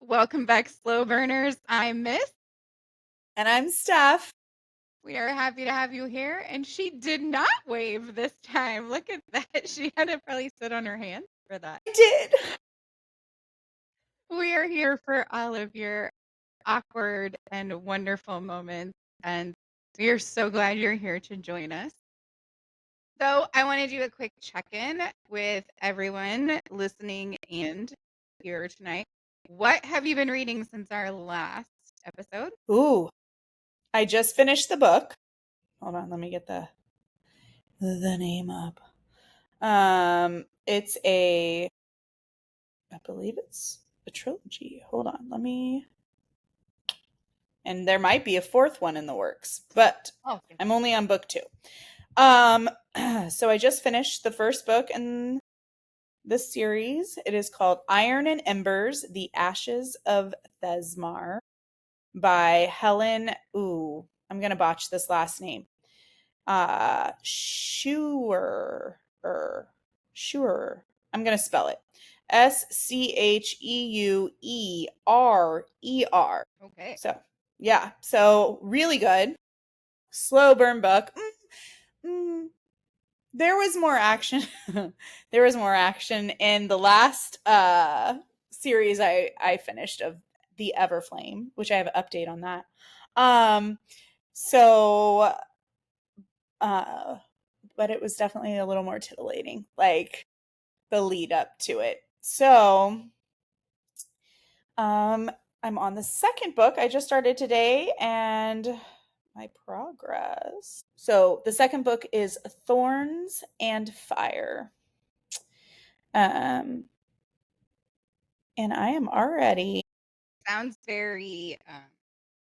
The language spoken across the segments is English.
Welcome back, slow burners. I'm Miss. And I'm Steph. We are happy to have you here. And she did not wave this time. Look at that. She had to probably sit on her hands for that. I did. We are here for all of your awkward and wonderful moments. And we are so glad you're here to join us. So, I want to do a quick check in with everyone listening and here tonight. What have you been reading since our last episode? Ooh, I just finished the book. Hold on, let me get the name up. It's I believe it's a trilogy. Hold on, and there might be a fourth one in the works, but I'm only on book 2. So I just finished the first book in this series. It is called Iron and Embers: The Ashes of Thesmar by Helen. Ooh, I'm gonna botch this last name. Schuer. I'm gonna spell it. Scheuerer. Okay. So yeah, so really good. Slow burn book. There was more action. There was more action in the last series I finished of the Everflame, which I have an update on that. So but it was definitely a little more titillating, like the lead up to it. So I'm on the second book. I just started today, and my progress. So the second book is Thorns and Fire. And I am already. Sounds very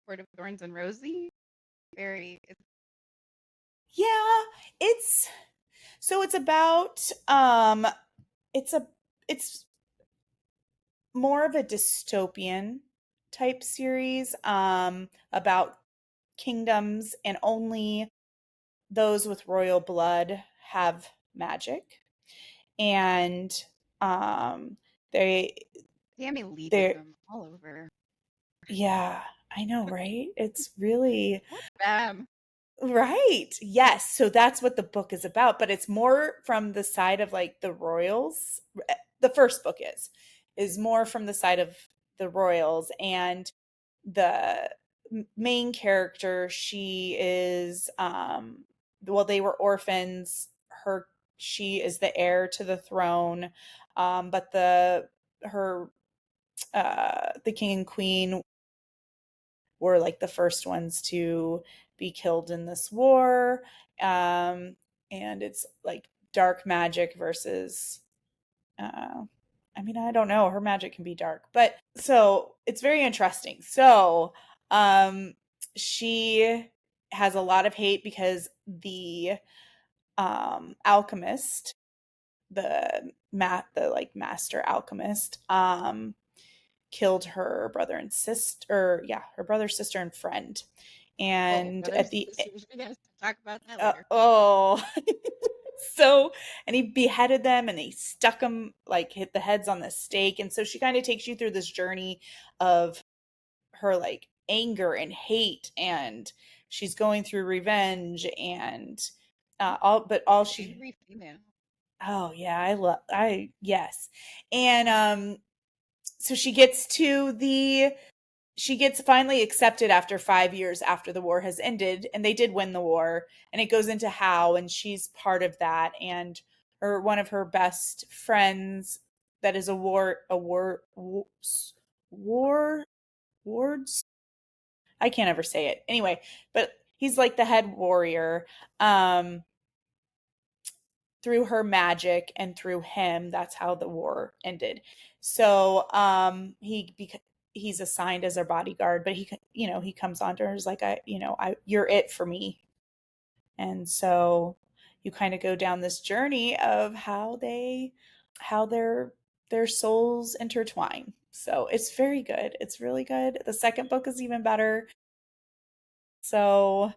Court of Thorns and Rosy. Very. Yeah, it's about it's more of a dystopian type series about kingdoms, and only those with royal blood have magic. And Tammy Lee did they're them all over. yeah, I know, right? It's really Them. right. Yes, so that's what the book is about, but it's more from the side of like the royals. The first book is more from the side of the royals, and the main character, she is well, they were orphans. She is the heir to the throne, but the king and queen were like the first ones to be killed in this war. And it's like dark magic versus I mean, I don't know, her magic can be dark, but so it's very interesting. So she has a lot of hate because the alchemist, the like master alchemist, killed her brother and sister, yeah, her brother, sister, and friend. And at the Yes, talk about that later. so, and he beheaded them, and they stuck them, like hit the heads on the stake. And so she kind of takes you through this journey of her like anger and hate, and she's going through revenge, and all she Angry female. oh yeah, yes. And so she gets finally accepted after 5 years after the war has ended, and they did win the war. And it goes into how, and she's part of that. And one of her best friends, that is a wards. I can't ever say it anyway, but he's like the head warrior. Through her magic and through him, that's how the war ended. So he's assigned as her bodyguard, but he comes on to her as like, you're it for me. And so you kind of go down this journey of how their souls intertwine. So it's very good. It's really good. The second book is even better. So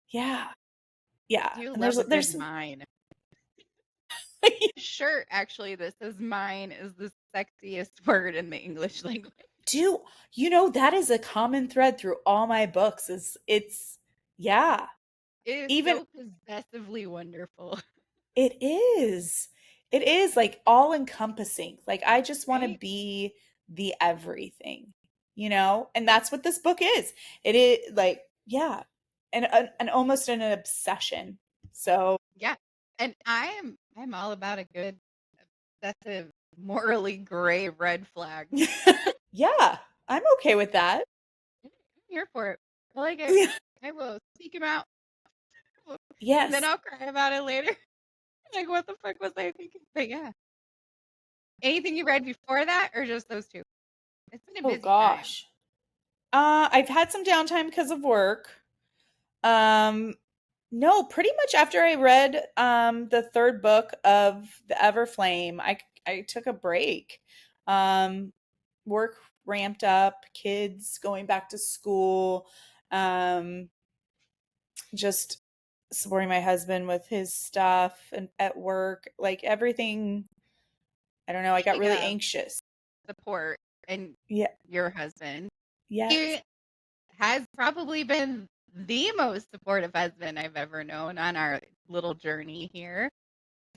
yeah. You And love a there's good mine. Shirt actually that says mine is the sexiest word in the English language. do. That is a common thread through all my books is yeah. It is Even so possessively wonderful, it is. It is like all encompassing. Like I just want to right? be the everything, And that's what this book is. It is like, yeah. And almost an obsession. So, Yeah. And I'm all about a good that's a morally gray red flag. yeah, I'm okay with that. I'm here for it. I like it. I will seek him out and then Yes. I'll cry about it later. Like, what the fuck was I thinking? But yeah. Anything you read before that or just those 2? It's been a Oh busy time. gosh. I've had some downtime because of work. Um, no, pretty much after I read the third book of the Everflame, I took a break. Um, Work ramped up, kids going back to school, um, just supporting my husband with his stuff and at work, like everything. I don't know. I got Speaking really of anxious. support and Yeah. your husband, Yes. he has probably been the most supportive husband I've ever known on our little journey here.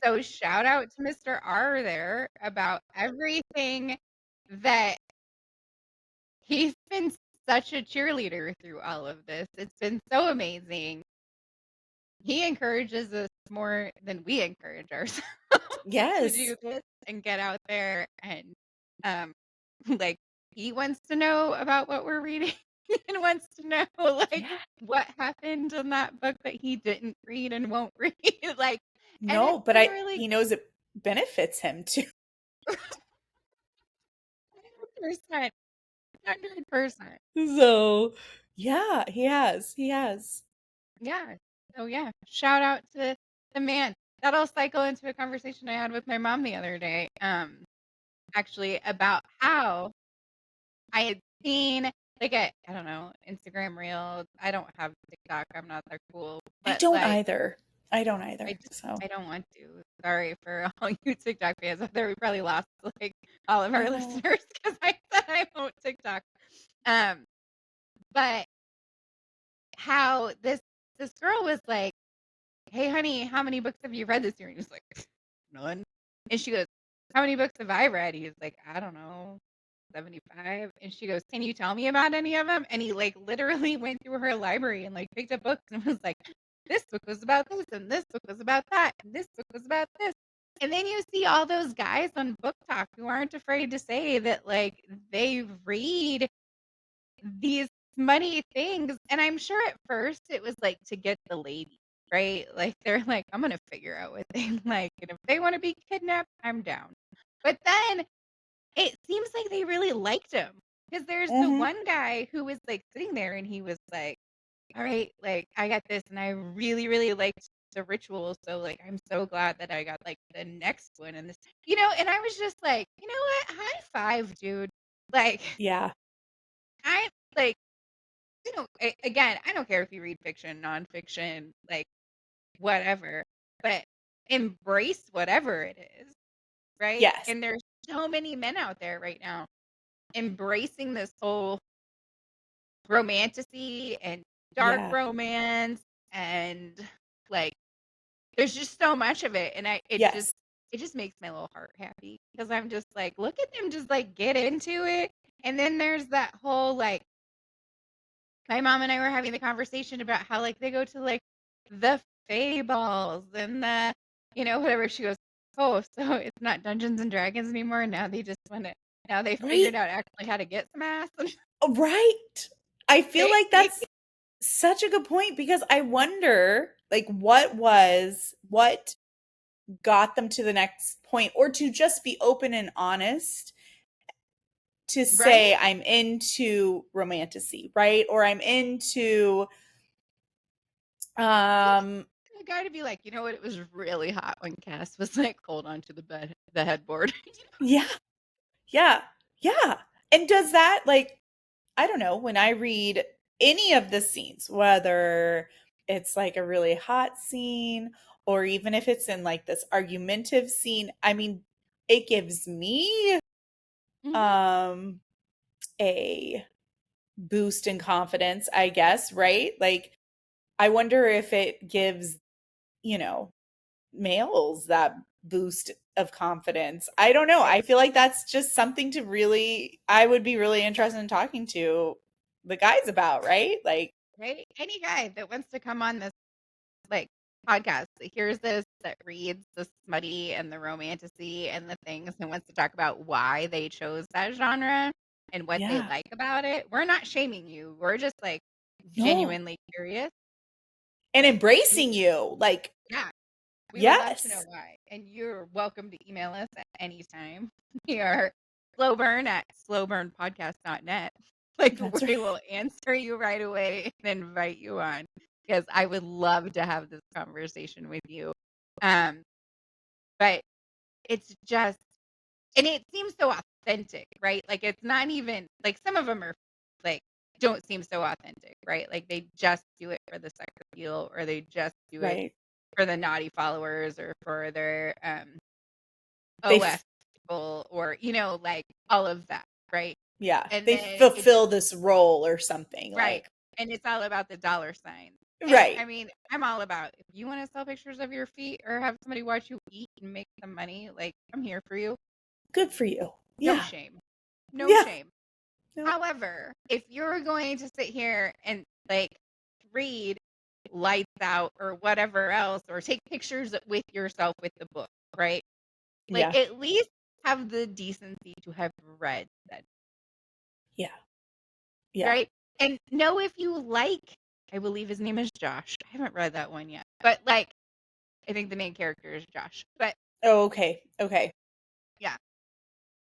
So shout out to Mr. R there about everything that he's been such a cheerleader through all of this. It's been so amazing. He encourages us more than we encourage ourselves to Yes. do this and get out there and um like he wants to know about what we're reading and wants to know like Yeah. what happened in that book that he didn't read and won't read like and No, it's but been I really he knows it benefits him too. 100%. 100%. So, yeah, he has. He has. Yeah. So yeah, shout out to the man. That'll cycle into a conversation I had with my mom the other day. Actually about how I had seen like I don't know, Instagram Reels. I don't have TikTok. I'm not that cool. I But don't like either. I don't I either. just So, I don't want to. Sorry for all you TikTok fans out there. We probably lost like all of our oh, listeners because I said I won't TikTok. Um, but how this girl was like, "Hey, honey, how many books have you read this year?" And he's like, "None." And she goes, "How many books have I read?" He's like, "I don't know, 75." And she goes, "Can you tell me about any of them?" And he like literally went through her library and like picked up books and was like, "This book was about this, and this book was about that, and this book was about this." And then you see all those guys on Book Talk who aren't afraid to say that like they read these money things. And I'm sure at first it was like to get the ladies, right? Like they're like, I'm gonna figure out what they like. And if they want to be kidnapped, I'm down. But then it seems like they really liked him. Because there's the mhm. one guy who was like sitting there and he was like, all right, like I got this and I really, really liked the ritual. So like I'm so glad that I got like the next one and this, and I was just like, you know what? High five, dude. Like Yeah. I like again, I don't care if you read fiction, nonfiction, like whatever, but embrace whatever it is, right? Yes. And there's so many men out there right now embracing this whole romantasy and dark Yeah. romance and like there's just so much of it and Yes. it just makes my little heart happy because I'm just like look at them just like get into it and then there's that whole like my mom and I were having the conversation about how like they go to like the Fae balls and the whatever. She goes, "Oh, so it's not Dungeons and Dragons anymore. Now they just want to. Now they Right? figured out actually how to get some ass." And Right. I feel they, like that's such a good point because I wonder like what got them to the next point or to just be open and honest to right? say I'm into romantasy, right? Or I'm into Yeah, um the guy to be like, you know what? It was really hot when Cass was like hold on to the headboard. yeah, yeah, yeah. And does that like I don't know, when I read any of the scenes, whether it's like a really hot scene or even if it's in like this argumentative scene, I mean, it gives me Mhm. um a boost in confidence, I guess, right? Like, I wonder if it gives, you know, males that boost of confidence. I don't know. I Right. feel like that's just something to really, I would be really interested in talking to the guys about, right? Like, Right. Any guy that wants to come on this like podcast that hears this, that reads the smutty and the romanticy and the things and wants to talk about why they chose that genre and what they yeah, like about it. We're not shaming you. We're just like no. genuinely curious. And Like embracing we you. Like, yeah, we would love to know yes, why. And you're welcome to email us at any time. We are slowburn@slowburnpodcast.net. Like that's right. we will answer you right away and invite you on because I would love to have this conversation with you. Um, but it's just and it seems so authentic, right? Like it's not even like some of them are like don't seem so authentic, right? Like they just do it for the sex appeal or they just do it Right. for the naughty followers or for their They, OF people or like all of that, right? yeah, And they then it's fulfill this role or something. right. Like, And it's all about the dollar sign. And right. I mean, I'm all about if you want to sell pictures of your feet or have somebody watch you eat and make some money, like I'm here for you. Good for you. No Yeah. shame. No Yeah. shame. No. However, if you're going to sit here and like read lights out or whatever else or take pictures with yourself with the book, right? Like Yeah. at least have the decency to have read that, Yeah. Yeah. right? And know if you like I believe his name is Josh. I haven't read that one yet. But like I think the main character is Josh. But Oh, okay. Okay. yeah.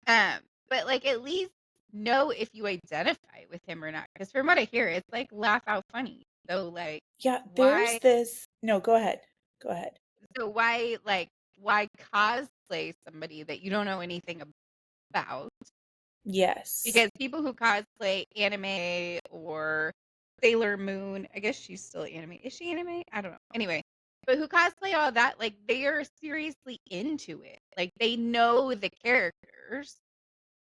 Um but like at least know if you identify with him or not. Because from what I hear, it's like laugh out funny. So like Yeah. There's why this. No, go ahead. Go ahead. why cosplay somebody that you don't know anything about? Yes. Because people who cosplay anime or Sailor Moon, I guess she's still anime. Is she anime? I don't know. Anyway, but who cosplay all that, like they are seriously into it. Like they know the characters.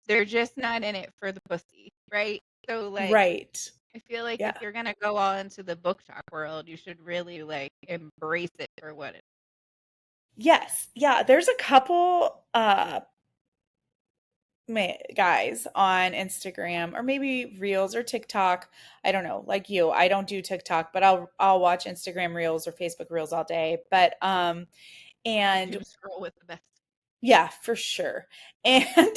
They're just not in it for the pussy, right? So like Right. I feel like if Yeah. you're gonna go all into the book talk world, you should really like embrace it for what it Yes. Yeah. There's a couple guys on Instagram or maybe Reels or TikTok. I don't know, like you. I don't do TikTok, but I'll watch Instagram Reels or Facebook Reels all day. But the and doom scroll with the best. yeah, for sure. And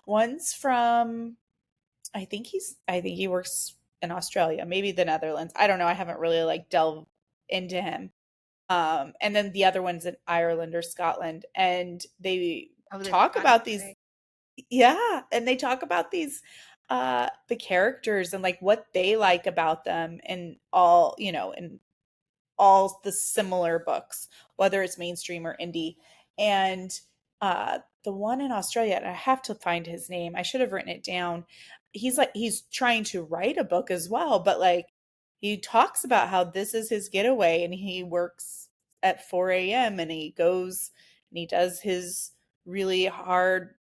one's from I think he works in Australia, maybe the Netherlands. I don't know. I haven't really like delved into him. And then the other one's in Ireland or Scotland. And they Oh, the talk Scottish about these, way. yeah, and they talk about these the characters and like what they like about them and all, and all the similar books, whether it's mainstream or indie. And the one in Australia, and I have to find his name. I should have written it down. He's trying to write a book as well, but like he talks about how this is his getaway and he works at 4 a.m. and he goes and he does his really hard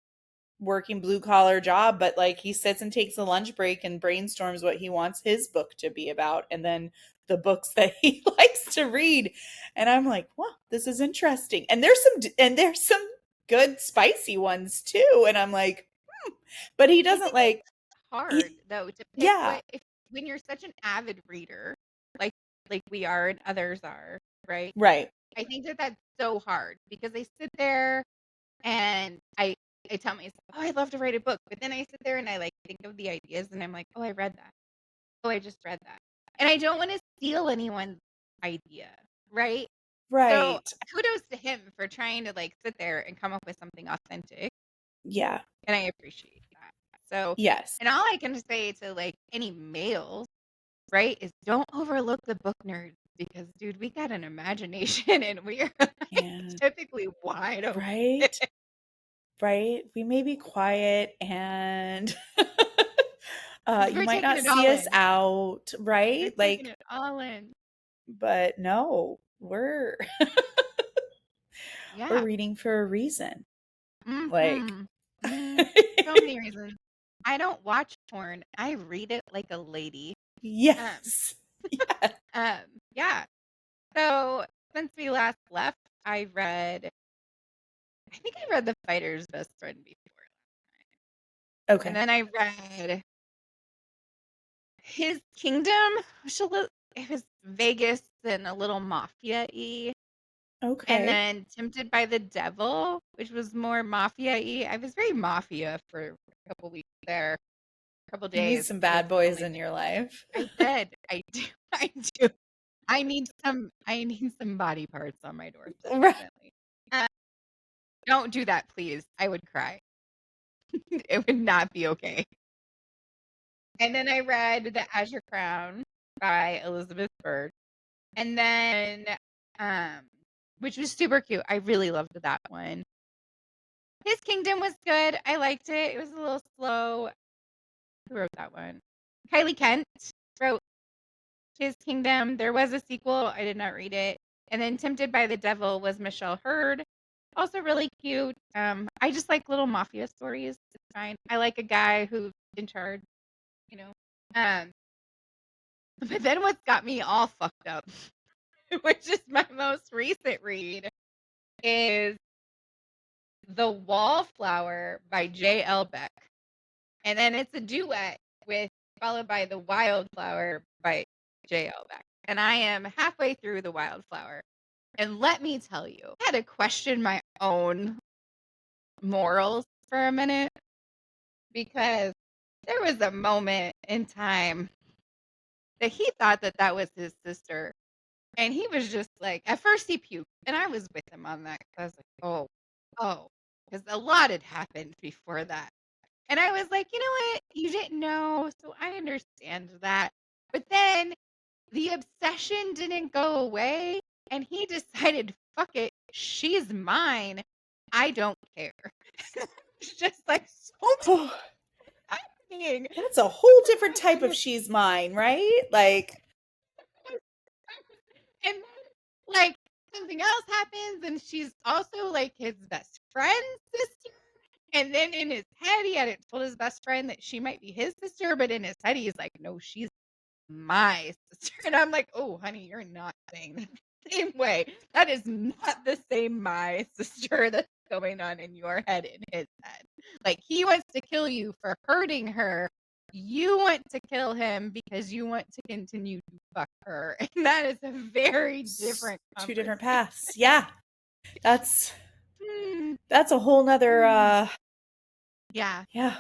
working blue collar job, but like he sits and takes a lunch break and brainstorms what he wants his book to be about and then the books that he likes to read. And I'm like, well, this is interesting. And there's some good spicy ones too. And I'm like, but he I doesn't think it's like hard though to pick yeah, what if when you're such an avid reader, like like we are and others are, right? right. I think that that's so hard because I sit there and I tell myself, "Oh, I'd love to write a book," but then I sit there and I like think of the ideas and I'm like, "Oh, I read that. Oh, I just read that," and I don't want to steal anyone's idea, right? So Right. kudos to him for trying to like sit there and come up with something authentic, Yeah. and I appreciate that. So, Yes. and all I can say to like any males, right, is don't overlook the book nerds because, dude, we got an imagination and we are like And typically wide open. right. Right. We may be quiet and Because you we're might taking not it see all us in. out, We're right? taking Like, it all in. but no, we're we're Yeah. reading for a reason. Like Mhm. Mhm. So many reasons. I don't watch porn. I read it like a lady. Um, Yes. Yes. um, yeah. So since we last left, I think I read The Fighter's Best Friend before. And Okay. then I read His Kingdom, it was Vegas and a little mafia-y. And Okay. then Tempted by the Devil, which was more mafia-y. I was very mafia for a couple weeks there, a couple You need days. some Was bad the boys only in your life. I did. I do. I do. I need some body parts on my doorstep, Right. definitely. Uh, don't do that, please. I would cry. It would not be okay. And then I read The Azure Crown by Elizabeth Bird. And then um which was super cute. I really loved that one. His Kingdom was good. I liked it. It was a little slow. Who wrote that one? Kylie Kent wrote His Kingdom. There was a sequel. I did not read it. And then Tempted by the Devil was Michelle Hurd. Also really cute. I just like little mafia stories. It's fine. I like a guy who's in charge, you know. Um, but then what's got me all fucked up, which is my most recent read, is The Wallflower by J.L. Beck. And then it's a duet with followed by The Wildflower by J.L. Beck. And I am halfway through The Wildflower. And let me tell you, I had to question my own morals for a minute because there was a moment in time that he thought that that was his sister. And he was just like, at first he puked. And I was with him on that. 'Cause I was like, oh, because a lot had happened before that. And I was like, you know what? You didn't know. So I understand that. But then the obsession didn't go away. And he decided, fuck it. She's mine. I don't care. It's just like so much Oh, happening. that's a whole Oh different my type of goodness. she's mine, right? Like, And then, like, something else happens, and she's also like his best friend's sister. And then in his head, he hadn't told his best friend that she might be his sister, but in his head, he's like, no, she's my sister. And I'm like, oh, honey, you're not saying that the same way. That is not the same my sister that's going on in your head, in his head. Like, he wants to kill you for hurting her. You want to kill him because you want to continue to fuck her. And that is a very different two different conversation. paths. Yeah. That's Hmm. that's a whole nother Yeah. yeah.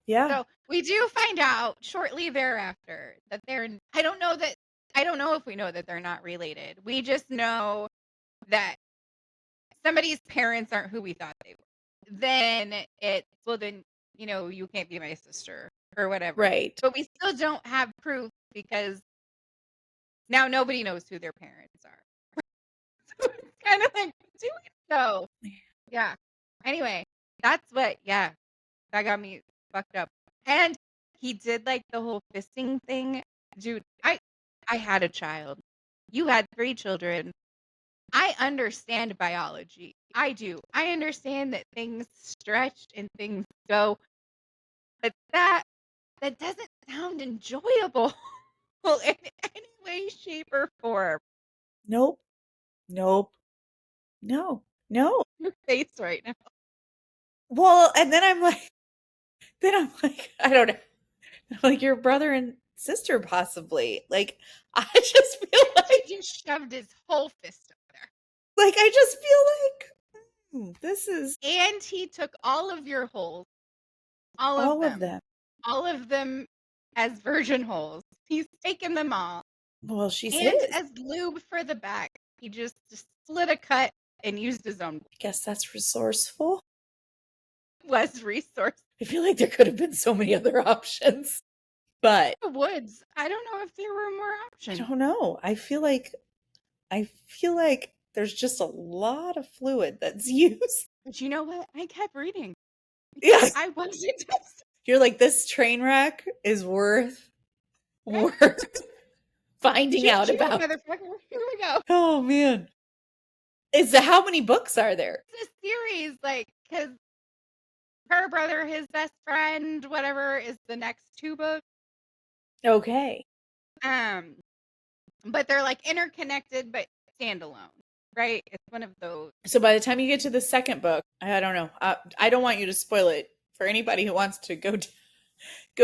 Yeah. So we do find out shortly thereafter that I don't know if we know that they're not related. We just know that somebody's parents aren't who we thought they were. Then you can't be my sister or whatever. Right. But we still don't have proof because now nobody knows who their parents are. So it's kind of like, do we know? Yeah. Anyway, that got me fucked up. And he did like the whole fisting thing. Dude, I had a child. You had 3 children. I understand biology. I do. I understand that things stretch and things go, but that doesn't sound enjoyable in any way, shape, or form. Nope. Nope. No. No. Your face right now. Well, and then I'm like, I don't know. Like your brother and sister possibly. Like I just feel He just shoved his whole fist up there. I just feel this is And he took all of your holes, all of all of them, them. all of them as virgin holes. He's taken them all. Well, she's And his. as lube for the back, he just slit a cut and used his own. I guess that's resourceful. Was resource. I feel like there could have been so many other options. But The woods. I don't know if there were more I options. don't know. I feel like there's just a lot of fluid that's used. But you know what? I kept reading. Yeah. I wasn't. You're like, this train wreck is worth finding out Choo-choo, about. motherfucker. Here we go. Oh man. How many books are there? It's a series, like, because her brother, his best friend, whatever is the next 2 books. Okay. Um, but they're, like, interconnected but standalone, right? It's one of those. So by the time you get to the second book, I don't know. I don't want you to spoil it for anybody who wants to go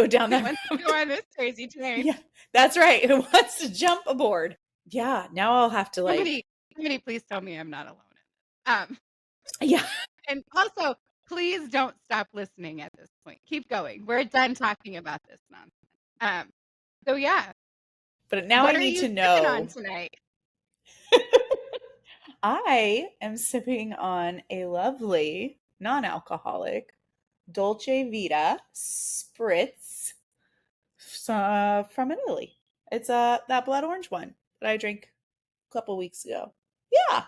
down Who that wants to road. go on this crazy train? Yeah, that's right. Who wants to jump aboard? Yeah, now I'll have to like, Somebody please tell me I'm not alone in this. yeah. And also, please don't stop listening at this point. Keep going. We're done talking about this nonsense. Um, so yeah, But now what I are need you to sipping on know. tonight? I am sipping on a lovely non-alcoholic Dolce Vita Spritz from Italy. It's that blood orange one that I drank a couple weeks ago. Yeah,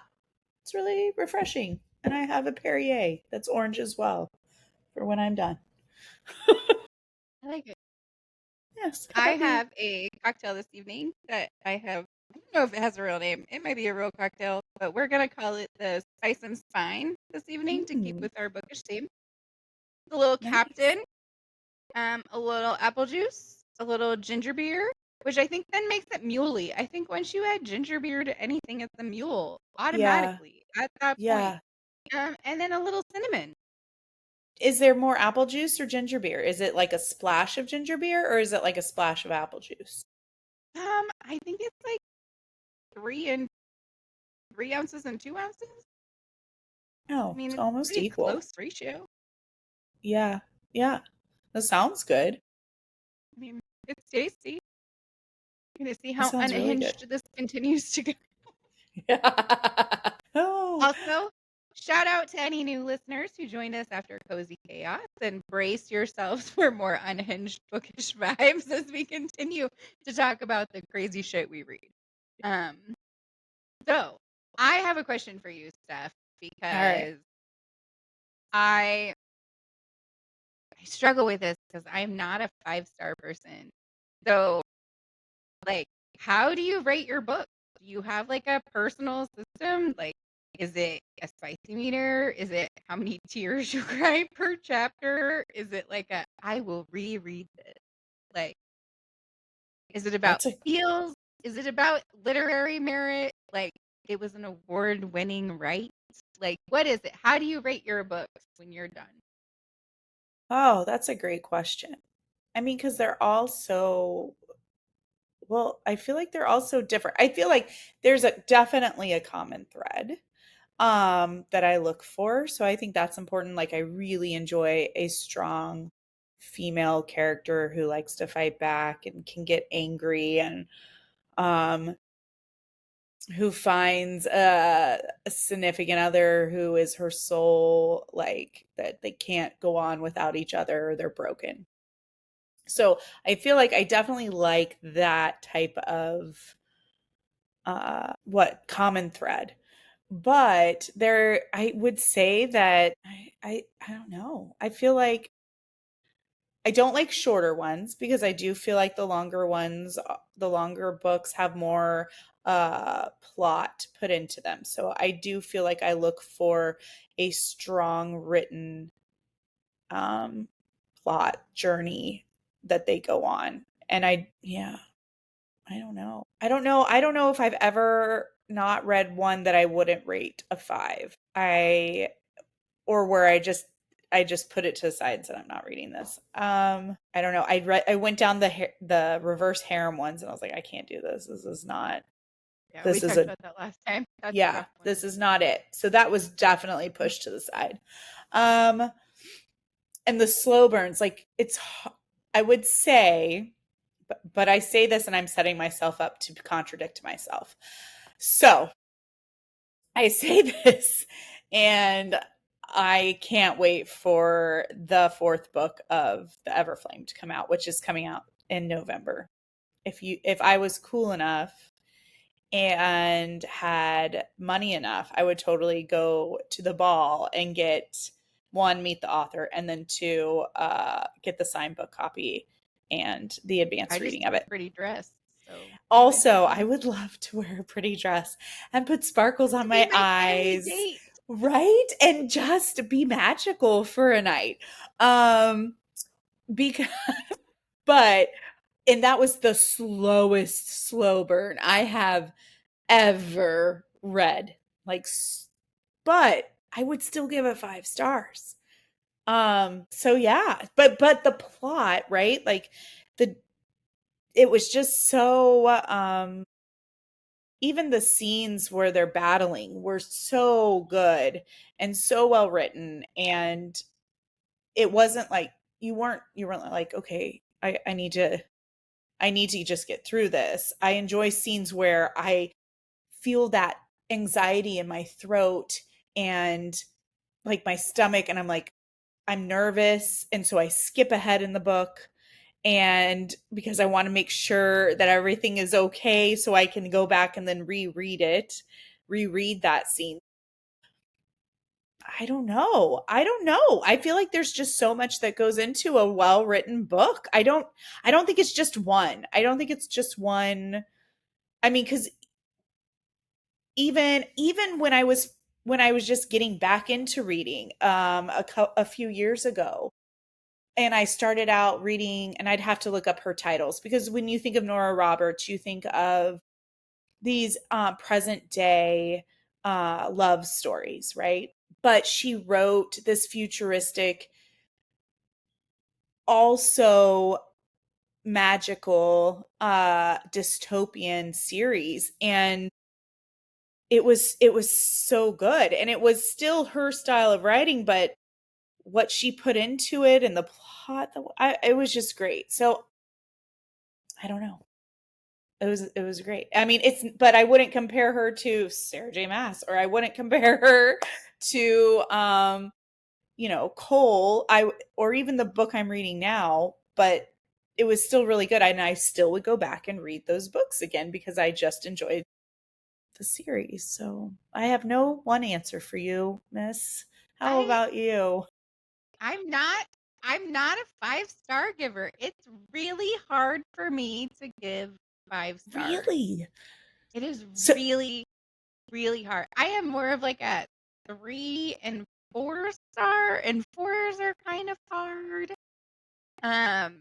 it's really refreshing. And I have a Perrier that's orange as well for when I'm done. I like it. Yes. How I about you? have a cocktail this evening that I don't know if it has a real name. It might be a real cocktail, but we're gonna call it the Spice and Spine this evening to keep Mm, with our bookish theme. A little nice. Captain, a little apple juice, a little ginger beer, which I think then makes it muley. I think once you add ginger beer to anything, it's a mule Yeah. automatically at that point. Yeah. And then a little cinnamon. Is there more apple juice or ginger beer? Is it like a splash of ginger beer or is it like a splash of apple juice? I think it's like 3 ounces and 2 ounces. I Oh, mean, it's it's almost pretty equal. close ratio. Yeah. Yeah. That sounds good. I mean, it's tasty. You're gonna see That how sounds really good. unhinged this continues to go. Yeah. Oh, Also, shout out to any new listeners who joined us after Cozy Chaos and brace yourselves for more unhinged bookish vibes as we continue to talk about the crazy shit we read. Um, so I have a question for you, Steph, all right. because I I struggle with this because I'm not a 5-star person. So, like, how do you rate your book? Do you have like a personal system? Like, is it a spicy meter? Is it how many tears you cry per chapter? Is it like a I will reread this? Like, is it about That's a feels? Is it about literary merit? Like, it was an award-winning right? Like, what is it? How do you rate your books when you're done? Oh, that's a great question. I mean, because they're all so well, I feel like they're all so different. I feel like there's a definitely a common thread that I look for. So I think that's important. Like I really enjoy a strong female character who likes to fight back and can get angry and um who finds a significant other who is her soul, like that they can't go on without each other or they're broken. So I feel like I definitely like that type of what common thread. But there I would say that I don't know. I feel like I don't like shorter ones because I do feel like the longer ones, the longer books have more plot put into them. So I do feel like I look for a strong written um plot journey that they go on. And yeah, I don't know. I don't know if I've ever not read one that I wouldn't rate a 5. Or where I just put it to the side and said I'm not reading this. I don't know. I went down the reverse harem ones and I was like I can't do this. This is not Yeah, we this is talked a about that last time. That's a yeah, rough one. this is not it. So that was definitely pushed to the side. Um and the slow burns like I would say but I say this and I'm setting myself up to contradict myself. So, I say this and I can't wait for the fourth book of the Everflame to come out, which is coming out in November. If I was cool enough and had money enough, I would totally go to the ball and get one, meet the author, and then two, get the signed book copy and the I advanced just reading took of a it. pretty dress, so you might have Also, I one. would love to wear a pretty dress and put sparkles on To be my my candy eyes date. right? And just be magical for a night. Um, because, but, and that was the slowest slow burn I have ever read. Like, but I would still give it 5 stars. So yeah, but the plot, right? Like the it was just so even the scenes where they're battling were so good and so well written, and it wasn't like you weren't like, okay, I need to just get through this. I enjoy scenes where I feel that anxiety in my throat and like my stomach, and I'm like, I'm nervous, and so I skip ahead in the book, and because I want to make sure that everything is okay so I can go back and then reread that scene. I don't know. I feel like there's just so much that goes into a well-written book. I don't think it's just one. I don't think it's just one. I mean, cuz even when I was just getting back into reading a few years ago, and I started out reading, and I'd have to look up her titles, because when you think of Nora Roberts, you think of these present day love stories, right? But she wrote this futuristic, also magical dystopian series, and it was so good, and it was still her style of writing, but what she put into it and the plot, it was just great. So I don't know. It was great. I mean, but I wouldn't compare her to Sarah J. Maas, or I wouldn't compare her to Cole, or even the book I'm reading now, but it was still really good, and I still would go back and read those books again because I just enjoyed the series. So I have no one answer for you, Miss. How I about you? I'm not I'm not a 5-star giver. It's really hard for me to give 5 stars. Really? It is So really, really hard. I am more of like a 3 and 4 star, and 4s are kind of hard. Um,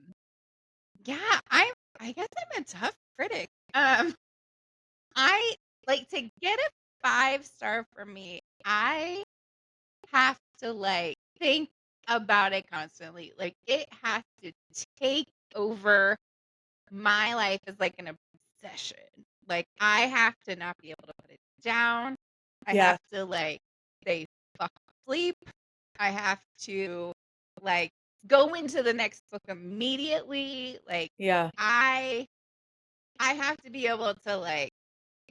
yeah, I guess I'm a tough critic. I like to get a 5-star for me. I have to like think about it constantly. Like it has to take over my life as like an obsession. Like I have to not be able to put it down. I yeah, have to like say fuck sleep. I have to like go into the next book immediately. Like yeah, I I have to be able to like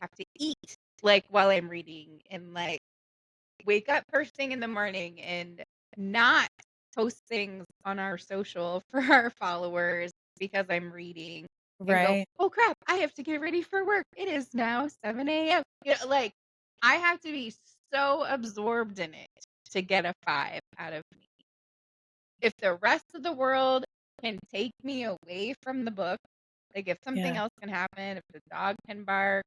have to eat like while I'm reading, and like wake up first thing in the morning and not post things on our social for our followers because I'm reading, and go, right. "Oh crap, I have to get ready for work. It is now 7 a.m." Like I have to be so absorbed in it to get a 5 out of me. If the rest of the world can take me away from the book, like if something Yeah, else can happen, if the dog can bark,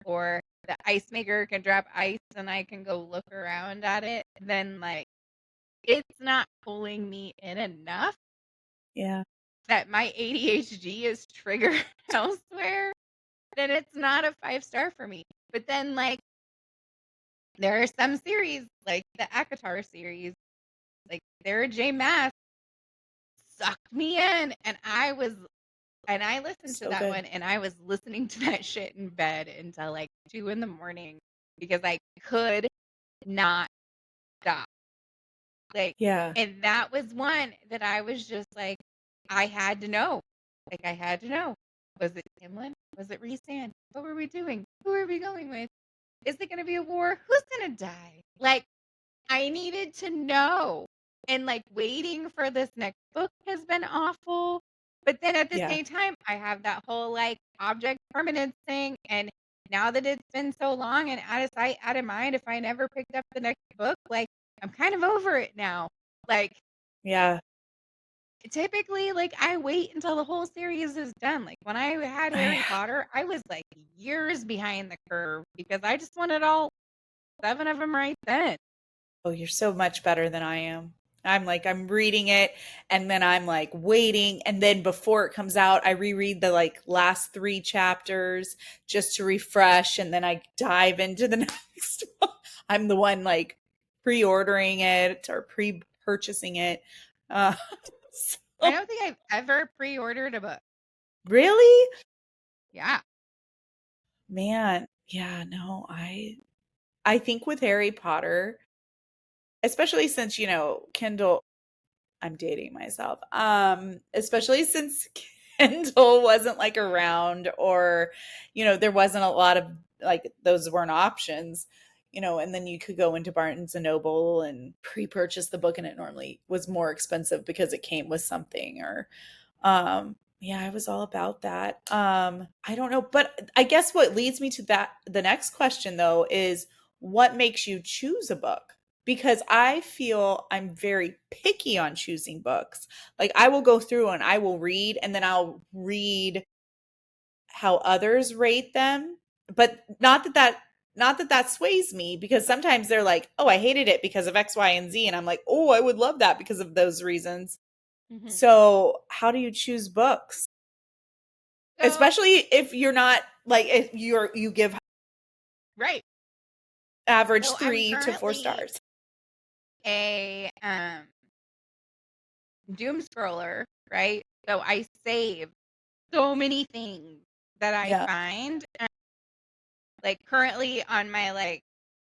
or the ice maker can drop ice and I can go look around at it, then like it's not pulling me in enough yeah, that my ADHD is triggered elsewhere, then it's not a 5-star for me. But then like there are some series like the Akatar series, like Sarah J. Maas sucked me in, and I listened to so that good. one, and I was listening to that shit in bed until like 2 in the morning because I could not stop. Like, Yeah, and that was one that I was just like, I had to know. Like, I had to know. Was it Timlin? Was it Rhysand? What were we doing? Who are we going with? Is it going to be a war? Who's going to die? Like, I needed to know. And like waiting for this next book has been awful. But then at the yeah, same time, I have that whole like object permanence thing. And now that it's been so long and out of sight, out of mind, if I never picked up the next book, like I'm kind of over it now. Like yeah. typically, like I wait until the whole series is done. Like when I had Harry Potter, I was like years behind the curve because I just wanted all 7 of them right then. Oh, you're so much better than I am. I'm reading it and then I'm like waiting. And then before it comes out, I reread the like last three chapters just to refresh. And then I dive into the next one. I'm the one like pre ordering it or pre purchasing it. Uh, I so, don't think I've ever pre-ordered a book. really? Yeah. Man, yeah, no, I think with Harry Potter, especially since, Kindle I'm dating myself. Especially since Kindle wasn't like around or, there wasn't a lot of like those weren't options, and then you could go into Barnes and Noble and pre-purchase the book and it normally was more expensive because it came with something or yeah, I was all about that. I don't know, but I guess what leads me to that the next question though is what makes you choose a book? Because I feel I'm very picky on choosing books. Like I will go through and I will read and then I'll read how others rate them, but not that that sways me because sometimes they're like, "Oh, I hated it because of X, Y, and Z." And I'm like, "Oh, I would love that because of those reasons." Hmm. So, how do you choose books? So, Especially if you're not like if you give right. average So I'm 3 to 4 currently stars. a doom scroller, right? So I save so many things that I Yeah. find. Like currently on my like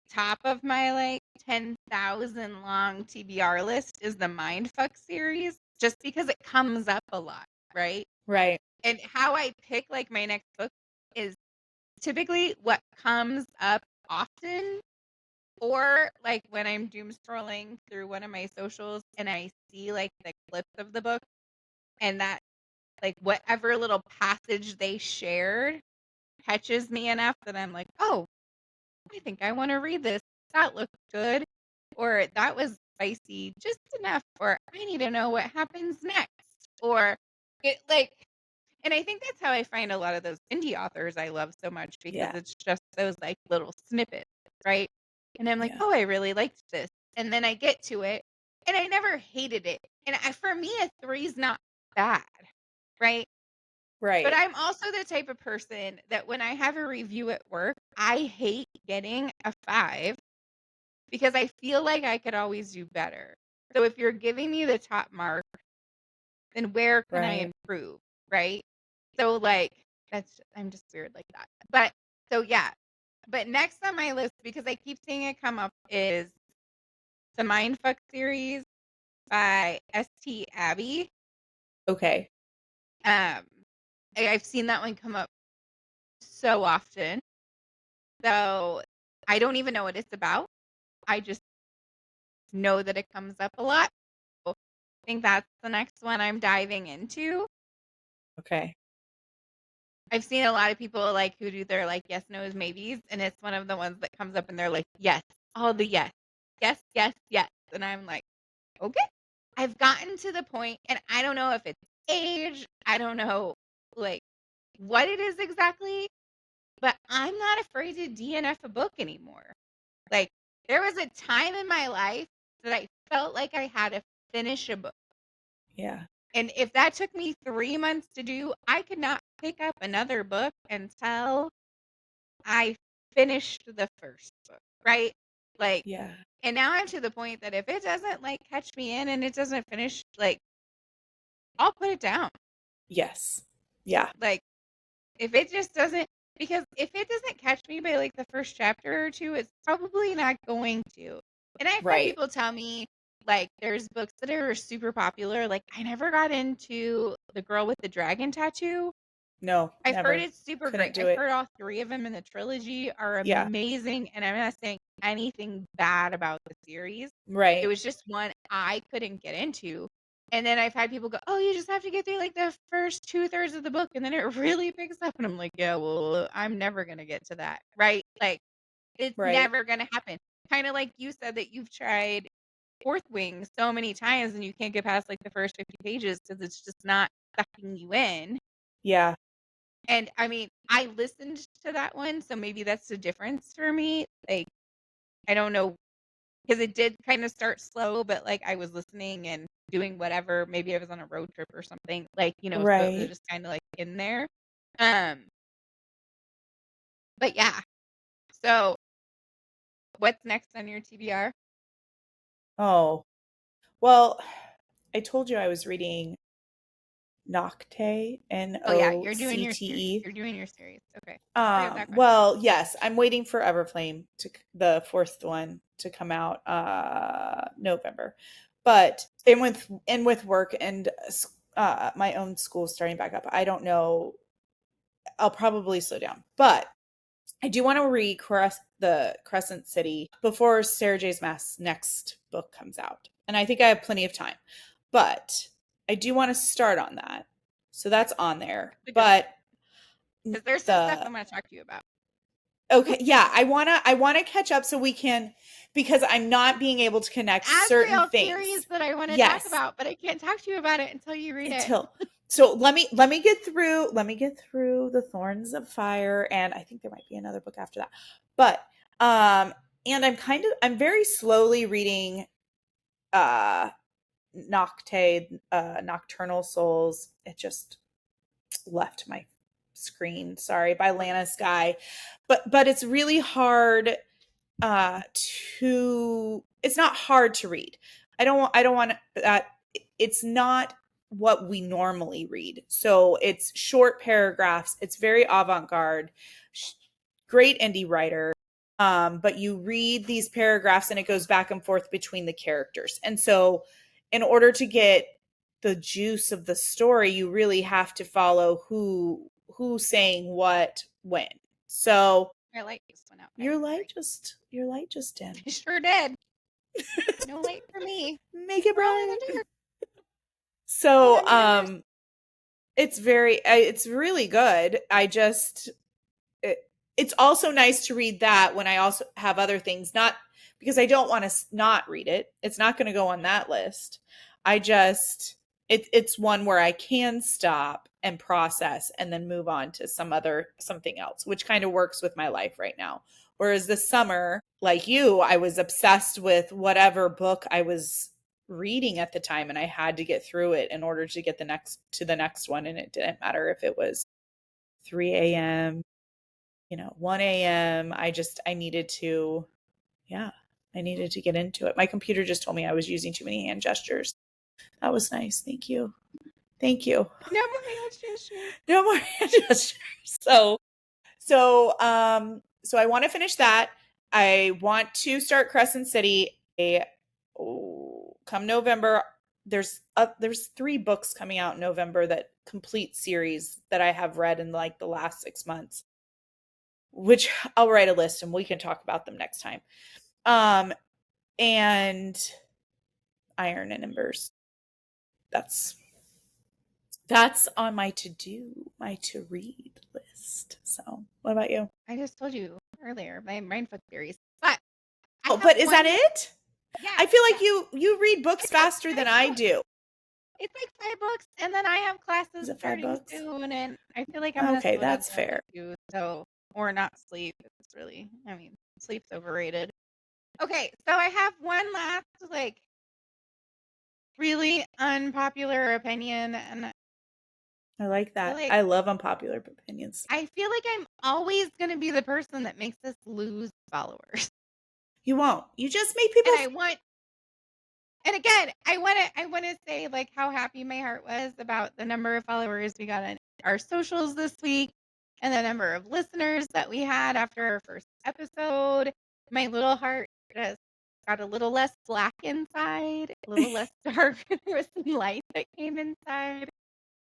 top of my like 10,000 long TBR list is the Mindfuck series just because it comes up a lot, right? Right. And how I pick like my next book is typically what comes up often or like when I'm doom scrolling through one of my socials and I see like the clips of the book and that like whatever little passage they shared catches me enough that I'm like, "Oh, I think I want to read this. That looked good." Or that was spicy just enough. Or I need to know what happens next. Or it like, and I think that's how I find a lot of those indie authors I love so much because Yeah. it's just those like little snippets, right? And I'm like, Yeah. oh, I really liked this. And then I get to it and I never hated it. And for me, a three's not bad, right? But Right. I'm also the type of person that when I have a review at work, I hate getting a 5 because I feel like I could always do better. So if you're giving me the top mark, then where can I Right. improve, right? So, like, I'm just weird like that. But so yeah. But next on my list, because I keep seeing it come up, is the Mindfuck series by St. Abby. Okay. Um, I've seen that one come up so often. So I don't even know what it's about. I just know that it comes up a lot. So I think that's the next one I'm diving into. Okay. I've seen a lot of people like who do their like yes, no's, maybes, and it's one of the ones that comes up and they're like, yes, all the yes, yes, yes, yes. And I'm like, okay. I've gotten to the point, and I don't know if it's age, I don't know like what it is exactly, but I'm not afraid to DNF a book anymore. Like, there was a time in my life that I felt like I had to finish a book. Yeah. And if that took me 3 months to do, I could not pick up another book until I finished the first book, right? Like, Yeah. and now I'm to the point that if it doesn't like catch me in and it doesn't finish, like, I'll put it down. Yes. Yeah. Like, if it just doesn't, because if it doesn't catch me by like the first chapter or two, it's probably not going to. And I've had Right. people tell me like there's books that are super popular. Like I never got into The Girl with the Dragon Tattoo. No, I've heard never. it's super Couldn't great. do I've it. heard all three of them in the trilogy are Yeah. amazing, and I'm not saying anything bad about the series. It Right. was just one I couldn't get into. And then I've had people go, "Oh, you just have to get through like the first 2/3 of the book, and then it really picks up." And I'm like, "Yeah, well, I'm never gonna get to that, right? Like, it's Right. never gonna happen." Kind of like you said that you've tried Fourth Wing so many times and you can't get past like the first 50 pages because it's just not sucking you in. Yeah. And I mean, I listened to that one, so maybe that's the difference for me. Like, I don't know because it did kind of start slow, but like I was listening and doing whatever. Maybe I was on a road trip or something, like, so it was Right. just kind of like in there. Um, but yeah. So what's next on your TBR? Oh, well, I told you I was reading Nocte, Oh yeah, you're doing your series. Nocte. You're doing your series. Okay. I have that question. Well, yes, I'm waiting for Everflame the fourth one to come out November. But with work and my own school starting back up, I don't know. I'll probably slow down. But I do want to read the Crescent City before Sarah J. Maas's next book comes out. And I think I have plenty of time. But I do want to start on that. So that's on there. It's a good But because there's some stuff the I'm going to talk to you about. okay, yeah, I wanna catch up so we can, because I'm not being able to connect certain Azrael things. series that I want to talk Yes, about, but I can't talk to you about it until you read it. until so let me get through the Thorns of Fire, and I think there might be another book after that. But and I'm very slowly reading uh Nocturnal Souls. It just left my screen. Sorry, by Lana Sky. But it's really hard it's not hard to read. I don't want that. It's not what we normally read. So it's short paragraphs. It's very avant-garde. Great indie writer. But you read these paragraphs and it goes back and forth between the characters. And so in order to get the juice of the story, you really have to follow who's saying what when. So My light just went out, guys. your Sorry. light just dimmed. I sure did. No light for me. Make it We're all in the bright. dark. Oh So my goodness. it's really good. It, it's also nice to read that when I also have other things, not because I don't want to not read it. It's not going to go on that list. I just it's one where I can stop and process and then move on to something else, which kind of works with my life right now. Whereas this summer, like you, I was obsessed with whatever book I was reading at the time, and I had to get through it in order to get the next one, and it didn't matter if it was 3 a.m., 1 a.m. I needed to, yeah, I needed to get into it. My computer just told me I was using too many hand gestures. That was nice. Thank you. Thank you. No more hand gestures. No more hand gestures. So I want to finish that. I want to start Crescent City. Come November, there's 3 books coming out in November, that complete series that I have read in like the last 6 months, which I'll write a list and we can talk about them next time. And Iron and Embers. That's on my to read list. So, what about you? I just told you earlier my brain fuck theories, but I Oh, have but is that one. it? Yes, I feel like yes. you read books It's like faster than 5 I books. do. It's like 5 books, and then I have Is classes it 5 starting books? soon, and I feel like I'm gonna Okay, slow down that's a little fair. bit too. So, or not sleep. It's really, sleep's overrated. Okay, so I have one last like really unpopular opinion, and I like I feel that. like I love unpopular opinions. I'm always gonna be the person that makes us lose followers, You won't. You just make and people I want. And again, I wanna say like how happy my heart was about the number of followers we got on our socials this week, and the number of listeners that we had after our first episode. My little heart just got a little less black inside, a little less dark. There was some light that came inside.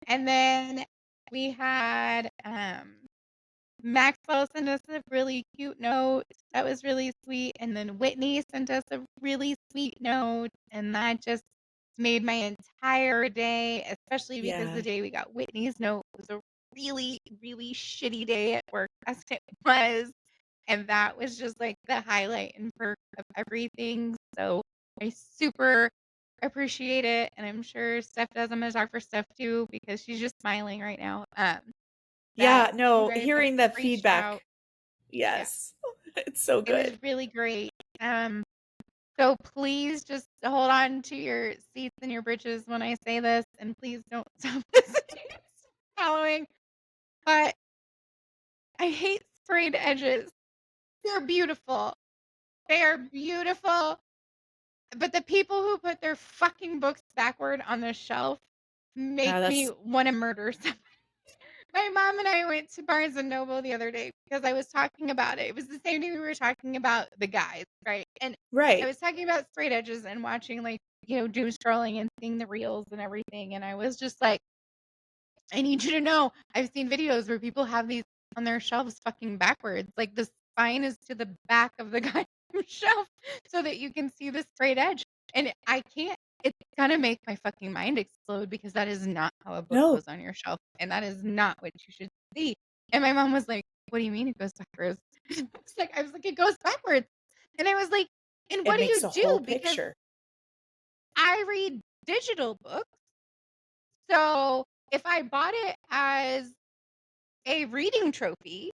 And then we had Maxwell sent us a really cute note that was really sweet, and then Whitney sent us a really sweet note, and that just made my entire day, especially because the Yeah. day we got Whitney's note was a really, really shitty day at work, as it was, and that was just, like, the highlight and perk of everything, so I super appreciate it, and I'm sure Steph does. I'm gonna talk for Steph too because she's just smiling right now, that Yeah, you no, guys have hearing the reached out. feedback. Yeah, Yes. It's so it was good. really great. Um, So please just hold on to your seats and your britches when I say this, and please don't stop listening, following. But I hate sprayed edges. They're beautiful. They are beautiful. But the people who put their fucking books backward on the shelf make Yeah, me that's wanna murder somebody. My mom and I went to Barnes& and Noble the other day because I was talking about it. It was the same day we were talking about The Guys, right? And I right. was talking about straight edges and watching, like, doom scrolling and seeing the reels and everything, and I was just like, "I need you to know, I've seen videos where people have these on their shelves fucking backwards, like, the spine is to the back of the goddamn shelf so that you can see the straight edge, and I can't. It's gonna make my fucking mind explode because that is not how a book No, goes on your shelf, and that is not what you should see." And my mom was like, "What do you mean it goes backwards?" I was like, "It goes backwards." And I was like, "And it what do makes you a whole do?" Because picture. I read digital books, so if I bought it as a reading trophy,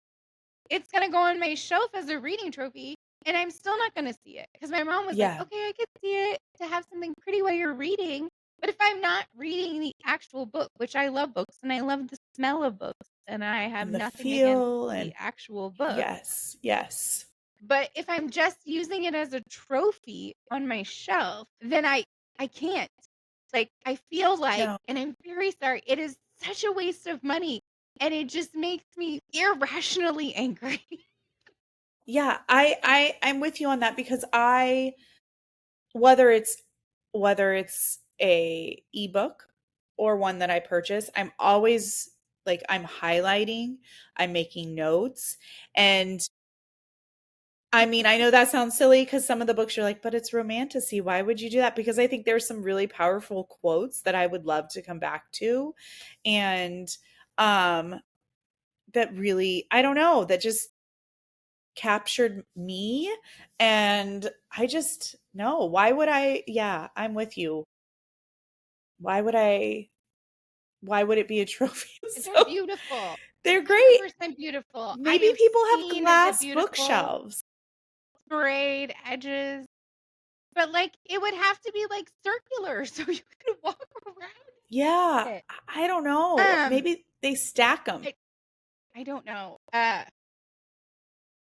it's gonna go on my shelf as a reading trophy, and I'm still not gonna see it. Because my mom was like, Yeah, "Okay, I could see it to have something pretty while you're reading, but if I'm not reading the actual book," which I love books, and I love the smell of books, and I have and the nothing against feel the and actual book, yes, yes. but if I'm just using it as a trophy on my shelf, then I can't. Like, I feel like, No. and I'm very sorry, it is such a waste of money, and it just makes me irrationally angry. Yeah, I'm with you on that because I whether it's whether it's a ebook or one that I purchase, I'm always like I'm highlighting, I'm making notes, and I mean, I know that sounds silly because some of the books you're like, but it's romantasy. Why would you do that? Because I think there's some really powerful quotes that I would love to come back to. And um that really, I don't know, that just captured me. And I just no, why would I? Yeah, I'm with you. Why would I? Why would it be a trophy? They're So beautiful, they're great. 100% beautiful. I Maybe have people have seen the glass beautiful bookshelves. sprayed edges, but, like, it would have to be, like, circular so you could walk around Yeah, it. I don't know. Um, Maybe they stack them. I don't know.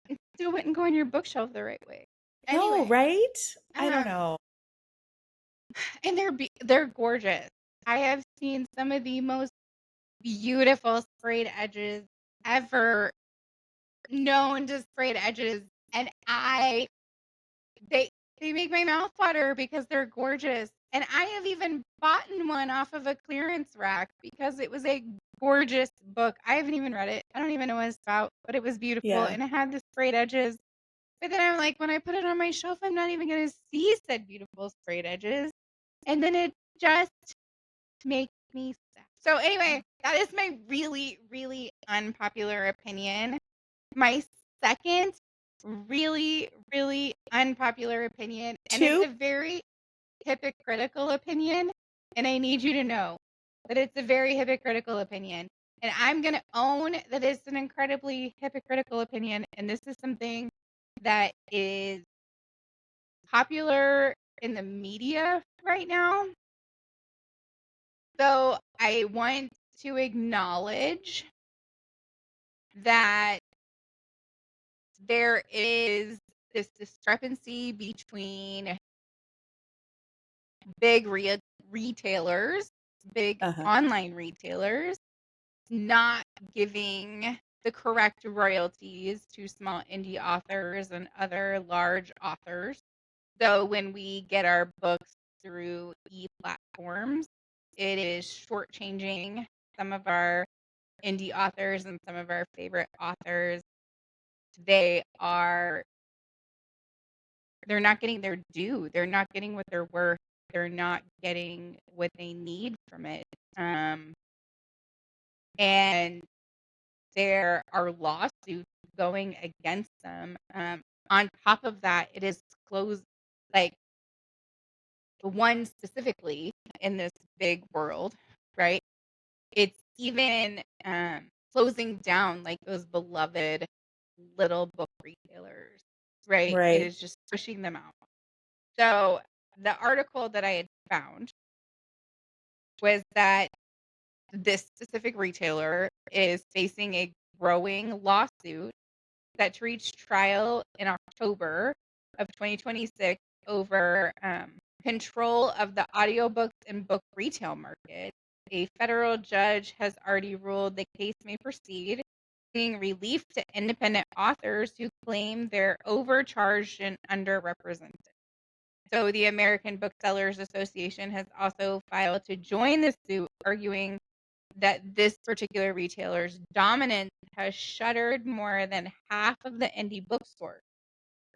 It still wouldn't go on your bookshelf the right way. No, Anyway, right? I don't um, know. and they're gorgeous. I have seen some of the most beautiful sprayed edges ever known to sprayed edges, and they they make my mouth water because they're gorgeous, and I have even bought one off of a clearance rack because it was a gorgeous book. I haven't even read it. I don't even know what it's about, but it was beautiful, Yeah. and it had the sprayed edges. But then I'm like, when I put it on my shelf, I'm not even gonna see said beautiful sprayed edges, and then it just makes me sad. So anyway, that is my really, really unpopular opinion. My second really, really unpopular opinion, and it's 2? a very hypocritical opinion, and I need you to know that it's a very hypocritical opinion. And I'm going to own that it's an incredibly hypocritical opinion, and this is something that is popular in the media right now. So I want to acknowledge that there is this discrepancy between big retailers, big Uh-huh. online retailers, not giving the correct royalties to small indie authors and other large authors. So when we get our books through e-platforms, it is shortchanging some of our indie authors and some of our favorite authors. They are they're not getting their due. They're not getting what they're worth. They're not getting what they need from it. Um, and there are lawsuits going against them. On top of that, it is closed, like one specifically in this big world, right? It's even closing down like those beloved little book retailers, right? It Right. is just pushing them out. So the article that I had found was that this specific retailer is facing a growing lawsuit that's reached trial in October of 2026 over control of the audiobooks and book retail market. A federal judge has already ruled the case may proceed, bringing relief to independent authors who claim they're overcharged and underrepresented. So the American Booksellers Association has also filed to join the suit, arguing that this particular retailer's dominance has shuttered more than half of the indie bookstores.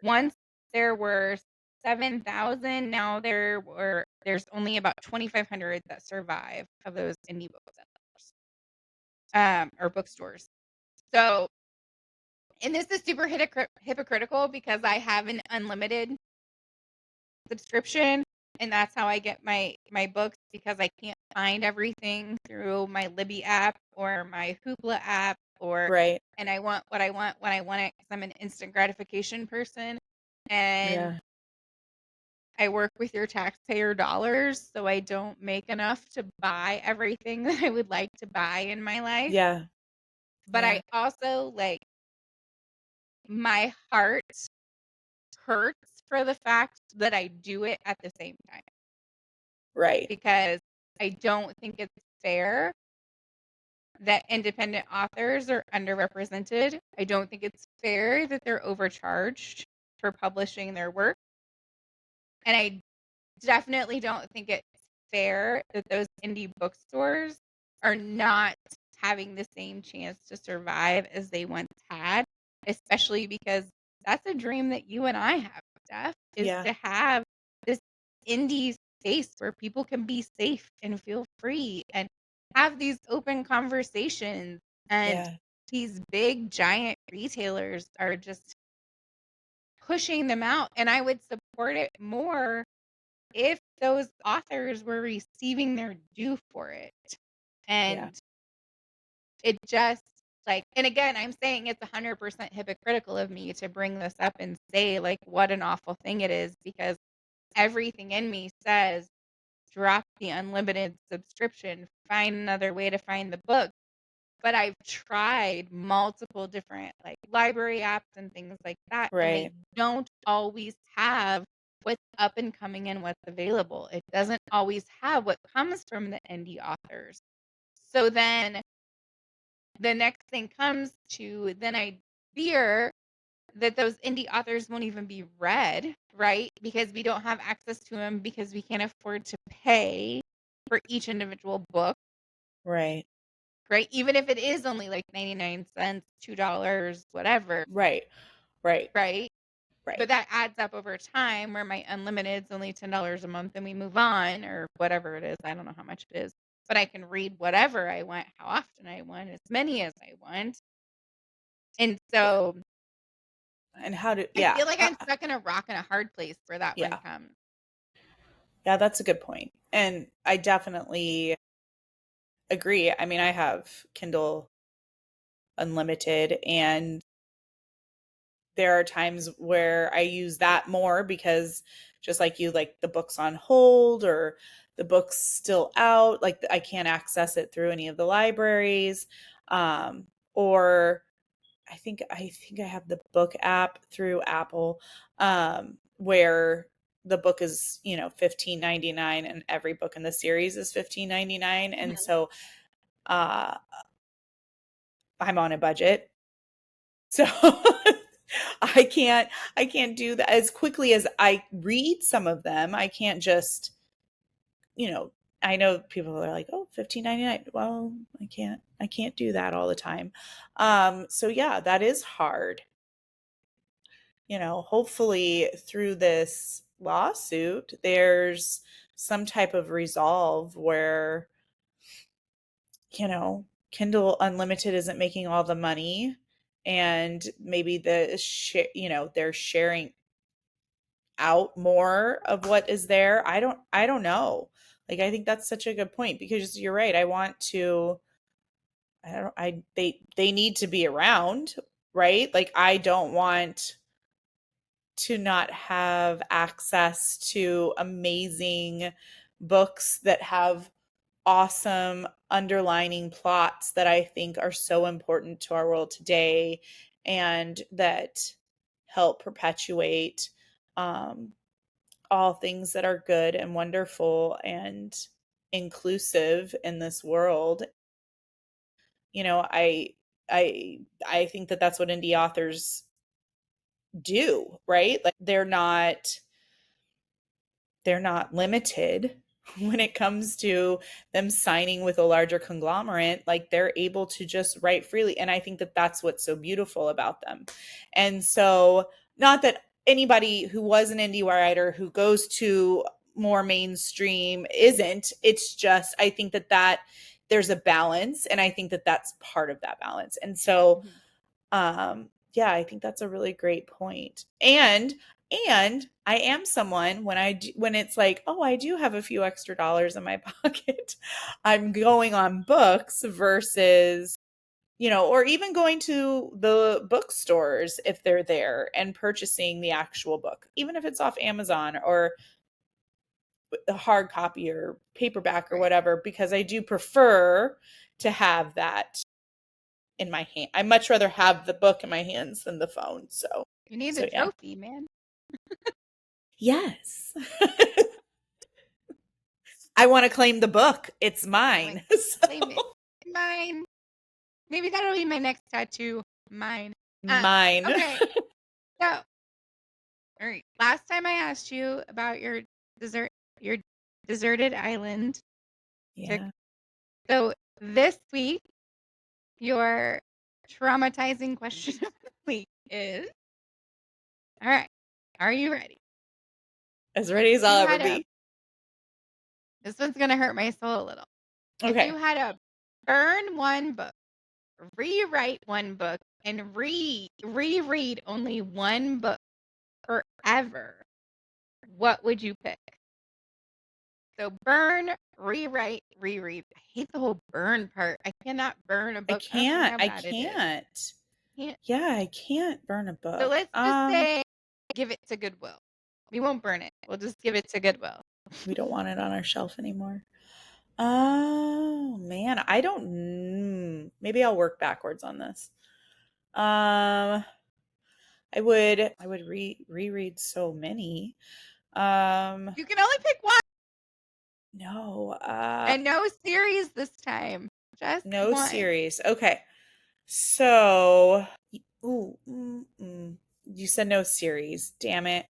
Once there were 7,000, now there's only about 2,500 that survive of those indie booksellers, or bookstores. So, and this is super hypocritical because I have an unlimited subscription, and that's how I get my books, because I can't find everything through my Libby app or my Hoopla app, or Right. and I want what I want when I want it, because I'm an instant gratification person, and Yeah. I work with your taxpayer dollars, so I don't make enough to buy everything that I would like to buy in my life. Yeah. But Yeah. I also, like, my heart hurts for the fact that I do it at the same time, Right. because I don't think it's fair that independent authors are underrepresented. I don't think it's fair that they're overcharged for publishing their work. And I definitely don't think it's fair that those indie bookstores are not having the same chance to survive as they once had, especially because that's a dream that you and I have, Steph, is Yeah. to have this indie space where people can be safe and feel free and have these open conversations. And Yeah. these big, giant retailers are just pushing them out. And I would support it more if those authors were receiving their due for it. Yeah. And it just, like, and again, I'm saying it's 100% hypocritical of me to bring this up and say, like, what an awful thing it is, because everything in me says drop the unlimited subscription, find another way to find the book. But I've tried multiple different, like, library apps and things like that, and they Right. don't always have what's up and coming and what's available. It doesn't always have what comes from the indie authors. So then the next thing comes to, then I fear that those indie authors won't even be read, right? Because we don't have access to them, because we can't afford to pay for each individual book, Right. right? Even if it is only like 99 cents, $2, whatever, Right. Right. right? But Right. that adds up over time, where my unlimited's only $10 a month and we move on, or whatever it is. I don't know how much it is. But I can read whatever I want, how often I want, as many as I want. And Yeah. so And how do I yeah. feel like I'm stuck in a rock and a hard place where that one Yeah. comes. Yeah, that's a good point. And I definitely agree. I mean, I have Kindle Unlimited, and there are times where I use that more because, just like you, like the book's on hold or the book's still out, like I can't access it through any of the libraries. Or I think I have the book app through Apple, where the book is, 15.99, and every book in the series is 15.99. And Mhm. so uh I'm on a budget. So I can't do that as quickly as I read some of them. I can't just, you know, I know people are like, "Oh, 15.99." Well, I can't do that all the time. So yeah, that is hard. Hopefully through this lawsuit, there's some type of resolve where, Kindle Unlimited isn't making all the money, and maybe they're sharing out more of what is there. I don't know. Like, I think that's such a good point, because you're right. I want to I don't I they need to be around, right? Like, I don't want to not have access to amazing books that have awesome underlining plots that I think are so important to our world today and that help perpetuate um, all things that are good and wonderful and inclusive in this world. You know, I think that that's what indie authors do, right? Like they're not limited when it comes to them signing with a larger conglomerate. Like they're able to just write freely, and I think that that's what's so beautiful about them. And so, not that anybody who was an indie writer who goes to more mainstream isn't, it's just I think that there's a balance, and I think that that's part of that balance. And so Mhm. yeah, I think that's a really great point. And I am someone when it's like, oh, I do have a few extra dollars in my pocket, I'm going on books versus, or even going to the bookstores if they're there and purchasing the actual book, even if it's off Amazon or a hard copy or paperback or Right. whatever, because I do prefer to have that in my hand. I much rather have the book in my hands than the phone. So, You need the so yeah. trophy, man. Yes. I want to claim the book. It's Like, mine. claim it. Mine. Maybe that'll be my next tattoo. Mine. Uh, Mine. okay. So, all right. Last time I asked you about desert, your deserted island. To, Yeah. so this week, your traumatizing question of the week is, all right. Are you ready? As If ready as I'll you ever had be. this one's gonna hurt my soul a little. If Okay. you had to burn one book, rewrite one book, and reread only one book forever, what would you pick? So burn, rewrite, reread. I hate the whole burn part. I cannot burn a I book. I don't care can't. how I bad it is. can't. Can't. Yeah, I can't burn a So book. let's just say give it to Goodwill. We won't burn it. We'll just give it to Goodwill. We don't want it on our shelf anymore. Oh man, I don't. Maybe I'll work backwards on this. I would reread so many. Um, You can only pick one. no, And no series this time. Just no one. series. Okay, so, ooh, you said no series. Damn it.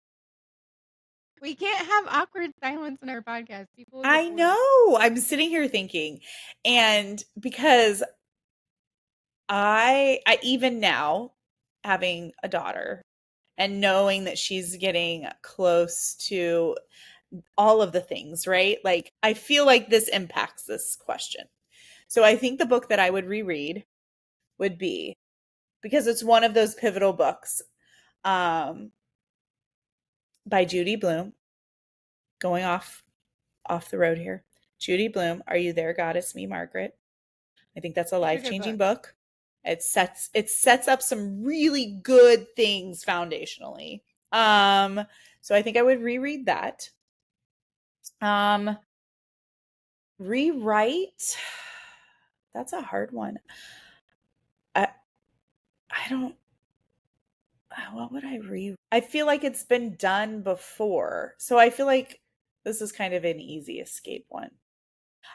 We can't have awkward silence in our podcast. People will get I bored. know. I'm sitting here thinking, and because I even now having a daughter and knowing that she's getting close to all of the things, right? Like I feel like this impacts this question. So I think the book that I would reread would be, because it's one of those pivotal books, um, by Judy Blume, going off the road here. Judy Blume, Are You There, God? It's Me, Margaret. I think that's a Such a good life-changing book. book. It sets up some really good things foundationally. So I think I would reread that. Um, Rewrite. That's a hard one. I I don't what would I read? I feel like it's been done before. So I feel like this is kind of an easy escape one.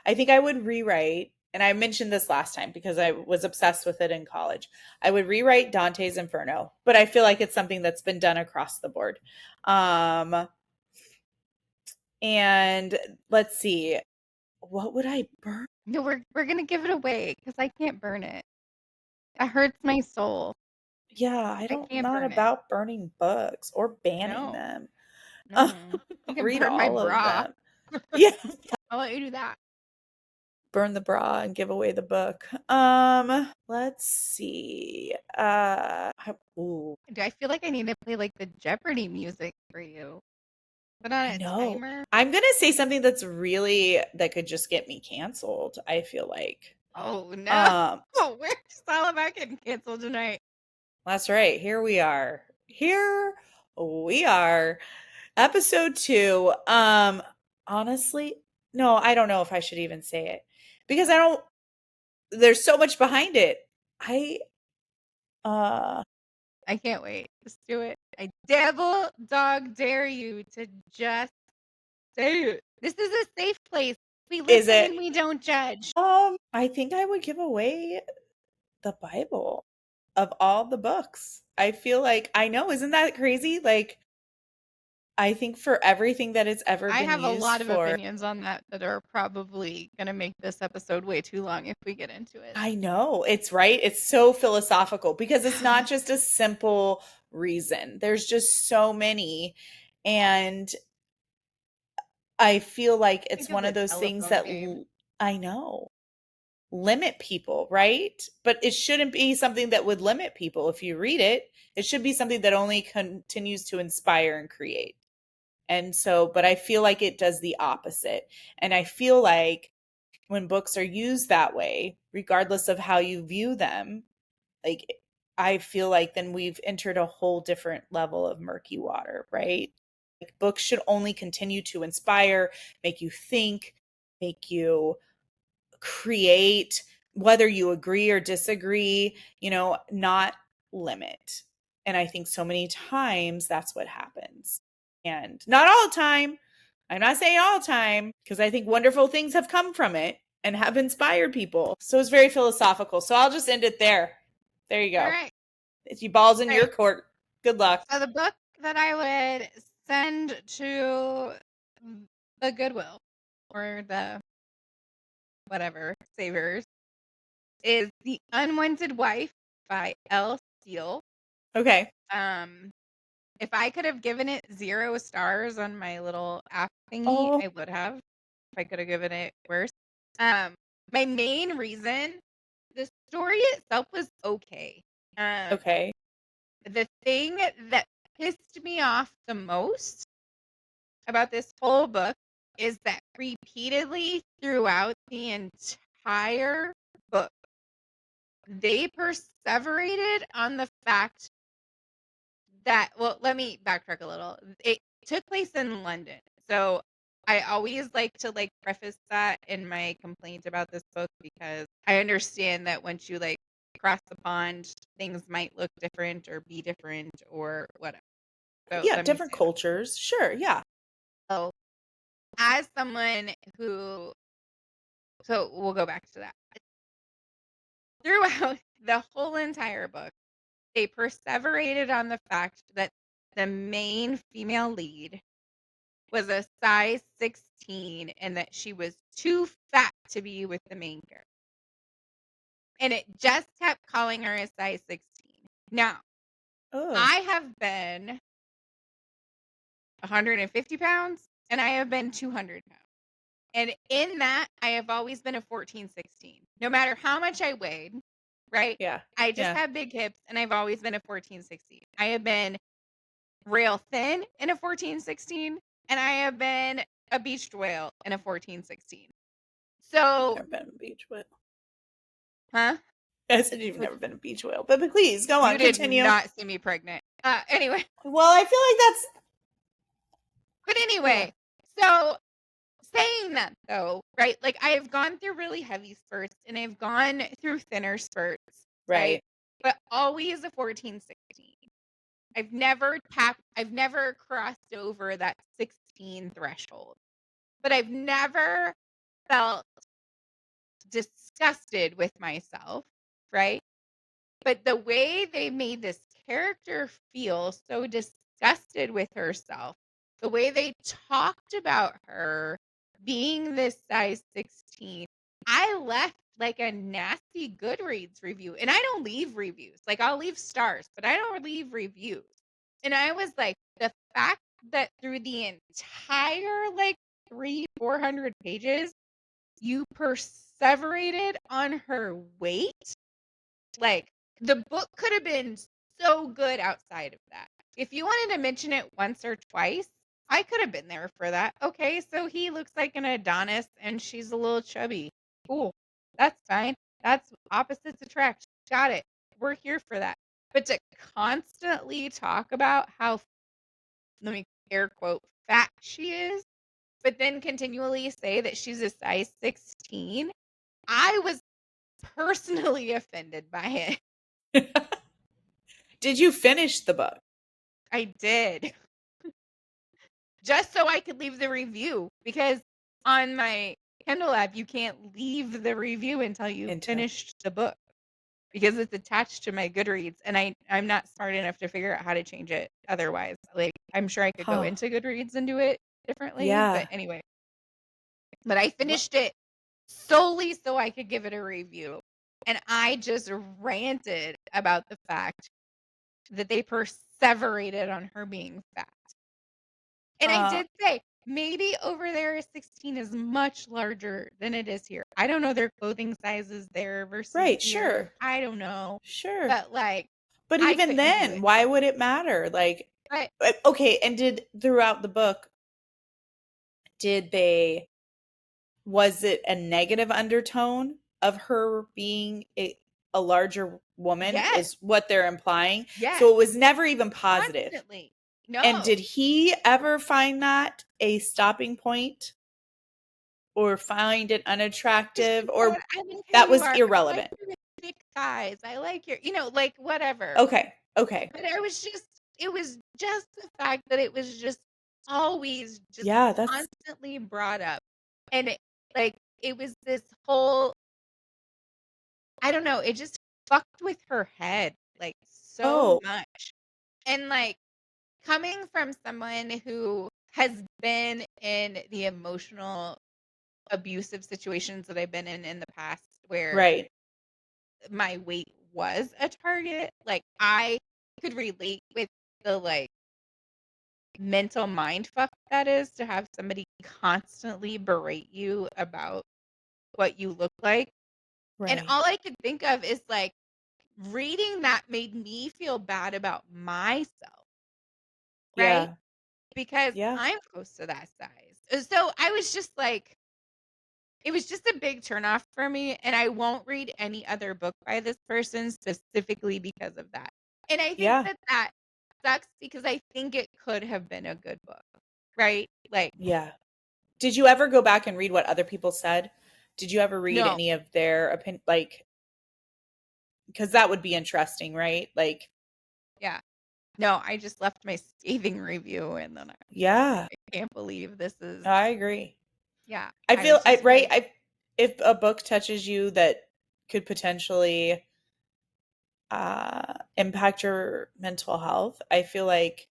I think I would rewrite, and I mentioned this last time because I was obsessed with it in college. I would rewrite Dante's Inferno, but I feel like it's something that's been done across the board. Um, and let's see, what would I burn? No, we're gonna give it away because I can't burn it. That hurts my soul. Yeah, I I don't, can't not burn it. about burning books or banning No, them. I'll no. You can read burn my all of bra. them. Yeah, I'll let you do that. burn the bra and give away the book. Let's see. Ooh, Do I feel like I need to play like the Jeopardy music for you? Put on I a know. timer. I'm gonna say something that could just get me canceled, I feel like. Oh no. Um, We're just all about getting canceled tonight. that's right. Here we are. Here We are episode 2. Honestly, no, I don't know if I should even say it because I don't there's so much behind it. I uh I can't wait. Just do it. I devil dog dare you to just say it. This is a safe place. We is listen it and we don't judge. I think I would give away the Bible of all the books. I feel like I know, isn't that crazy? Like I think for everything that it's ever I been have a used lot of for. opinions on that that are probably going to make this episode way too long if we get into it. I know. It's right. It's so philosophical because it's not just a simple reason. There's just so many. And I feel like it's Think of one the of those things telephone that game. I know limit people, right? But it shouldn't be something that would limit people if you read it. It should be something that only continues to inspire and create. And so, but I feel like it does the opposite. And I feel like when books are used that way, regardless of how you view them, like I feel like then we've entered a whole different level of murky water, right? Like books should only continue to inspire, make you think, make you create, whether you agree or disagree, not limit. And I think so many times that's what happens. And not all the time. I'm not saying all the time, because I think wonderful things have come from it and have inspired people. So it's very philosophical. So I'll just end it there. There you All go. right. It's you balls in All your right. court. Good luck. So the book that I would send to the Goodwill or the whatever savers is The Unwanted Wife by L. Steele. Okay. Um, if I could have given it 0 stars on my little app thingy, Oh, I would have. If I could have given it worse. Um, my main reason, the story itself was okay. Um, okay. the thing that pissed me off the most about this whole book is that repeatedly throughout the entire book, they perseverated on the fact that, well, let me backtrack a little. It took place in London. So I always like to preface that in my complaint about this book because I understand that once you cross the pond, things might look different or be different or whatever. So Yeah, let me different say that. cultures. Sure. Yeah. So as someone who, so we'll go back to that. Throughout the whole entire book, they perseverated on the fact that the main female lead was a size 16 and that she was too fat to be with the main character. And it just kept calling her a size 16. Now, Oh, I have been 150 pounds and I have been 200 pounds. And in that, I have always been a 14, 16. No matter how much I weighed, right? yeah. I just Yeah. have big hips and I've always been a 14, 16. I have been rail thin in a 14, 16, and I have been a beached whale in a 14, 16. So, Never been a beach whale. huh? I said you've Which never been a beach whale, but please go you on, did continue. not see me pregnant. Anyway, Well, I feel like that's but yeah, anyway, so saying that though, right? Like I have gone through really heavy spurts and I've gone through thinner spurts, right? right. But always a 14, 16. I've never crossed over that 16 threshold. But I've never felt disgusted with myself, right? But the way they made this character feel so disgusted with herself, the way they talked about her being this size 16, I left like a nasty Goodreads review. And I don't leave reviews. Like I'll leave stars, but I don't leave reviews. And I was like, the fact that through the entire three, 400 pages, you perseverated on her weight. Like, the book could have been so good outside of that. If you wanted to mention it once or twice, I could have been there for that. Okay, so he looks like an Adonis and she's a little chubby. Cool. That's fine. That's opposites attract. Got it. We're here for that. But to constantly talk about how let me air quote, fat she is, but then continually say that she's a size 16. I was personally offended by it. Did you finish the book? I did. Just so I could leave the review, because on my Kindle app, you can't leave the review until you Into finished the book because it's attached to my Goodreads, and I'm not smart enough to figure out how to change it otherwise. Like, I'm sure I could go Huh. into Goodreads and do it differently, but Yeah. anyway. But I What? finished it solely so I could give it a review, and I just ranted about the fact that they perseverated on her being fat. And I Huh. did say, maybe over there, 16 is much larger than it is here. I don't know their clothing sizes there versus Right, here. sure. I don't know. Sure. But, like, But I even couldn't do then, it. why would it matter? Like, But okay, and did throughout the book, did they was it a negative undertone of her being a larger woman yes, is what they're implying? yes, So it was never even positive. constantly. And No. did he ever find that a stopping point or find it She unattractive said, or "I'm okay, that you was are. I like irrelevant? your thick thighs. I like your," like, whatever. Okay. Okay. But it was just the fact that it was just always just Yeah, that's constantly brought up. And like, it was this whole, I don't know, it just fucked with her head, like, so oh, much. And, like, coming from someone who has been in the emotional abusive situations that I've been in the past where right. my weight was a target, like, I could relate with the, like, mental mind fuck that is to have somebody constantly berate you about what you look like. And Right. all I could think of is, like, reading that made me feel bad about myself, right? Yeah. Because Yeah. I'm close to that size. So I was just like, it was just a big turnoff for me, and I won't read any other book by this person specifically because of that. And I think Yeah. that that sucks because I think it could have been a good book, right? Like, Yeah. Did you ever go back and read what other people said? Did you ever read no, any of their opinion? Like, because that would be interesting, right? Like, yeah. No, I just left my scathing review, and then I was just like, yeah, "I can't believe this is." I agree. Yeah, I I feel was I just right. really, I if a book touches you that could potentially impact your mental health, I feel like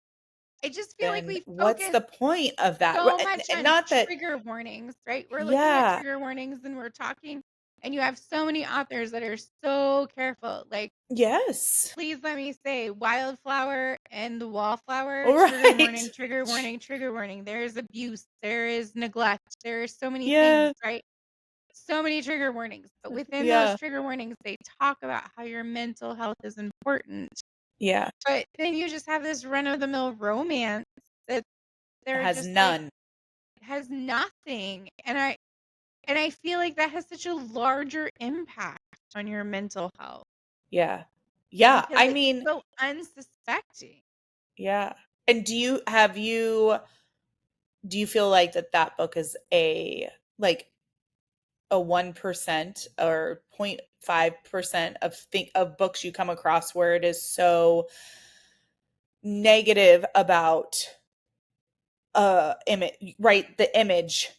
I just feel like then we what's focus the point of that? so much And on not that, trigger warnings, right? We're looking at yeah, trigger warnings and we're talking, and you have so many authors that are so careful. Like, yes, please let me say, Wildflower and the Wallflower, all trigger right, warning, trigger warning, trigger warning. There is abuse, there is neglect, there are so many things, yeah, right? So many trigger warnings. But within those yeah, trigger warnings, they talk about how your mental health is important. yeah, But then you just have this run of the mill romance that they're has just like, none, has nothing. And I feel like that has such a larger impact on your mental health yeah, yeah. because I it's mean, so unsuspecting. yeah. And do you feel like that book is a like a 1% or 0.5% of books you come across where it is so negative about image, right, the image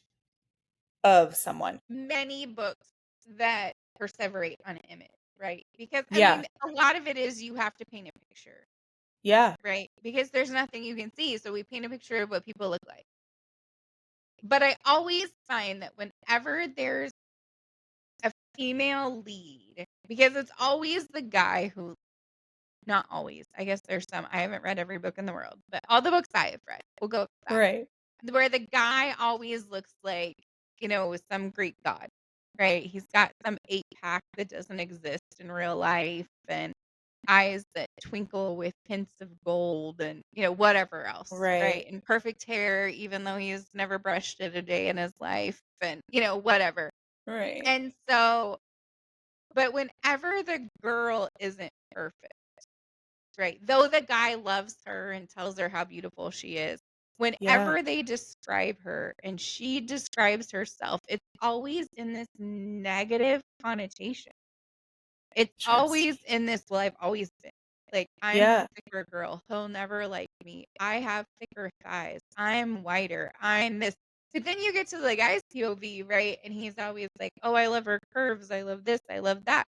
of someone? Many books that perseverate on image, right? Because I Yeah. mean, a lot of it is you have to paint a picture, Yeah. right? Because there's nothing you can see, so we paint a picture of what people look like. But I always find that whenever there's a female lead, because it's always the guy who, not always, I guess there's some, I haven't read every book in the world, but all the books I have read, we'll go with that. Right. Where the guy always looks like, some Greek god, right? He's got some 8-pack that doesn't exist in real life and eyes that twinkle with hints of gold and, whatever else, right? Right. And perfect hair, even though he's never brushed it a day in his life and, whatever. Right. And so, but whenever the girl isn't perfect, right? Though the guy loves her and tells her how beautiful she is, Yeah. whenever they describe her and she describes herself, it's always in this negative connotation. It's always Interesting. in this, "Well, I've always been." Like, "I'm the Yeah. thicker girl. He'll never like me. I have thicker thighs. I'm whiter. I'm this." But then you get to the guy's POV, right? And he's always like, "Oh, I love her curves. I love this. I love that."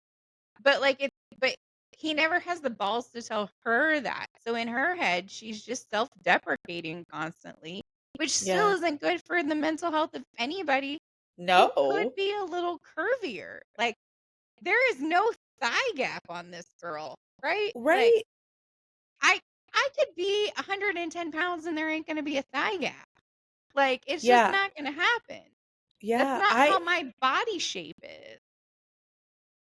But, like, but he never has the balls to tell her that. So in her head, she's just self-deprecating constantly, which still Yeah. isn't good for the mental health of anybody who could No. be a little curvier. Like, there is no thigh gap on this girl, right? Like, Right. I I could be 110 pounds and there ain't gonna be a thigh gap. Like, it's just Yeah. not gonna happen. That's Yeah. not how my body shape is.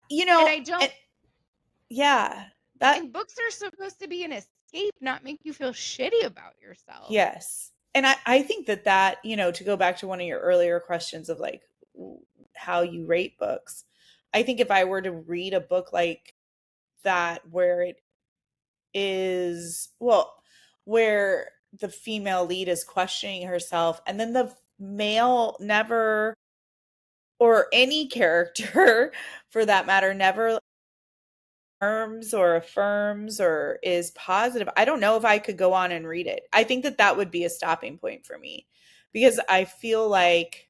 You And know, I don't and yeah. That and books are supposed to be an escape, not make you feel shitty about yourself. Yes. And I think that, to go back to one of your earlier questions of like how you rate books, I think if I were to read a book like that where it is, well, where the female lead is questioning herself and then the male never, or any character for that matter, never affirms or is positive. I don't know if I could go on and read it. I think that that would be a stopping point for me because I feel like,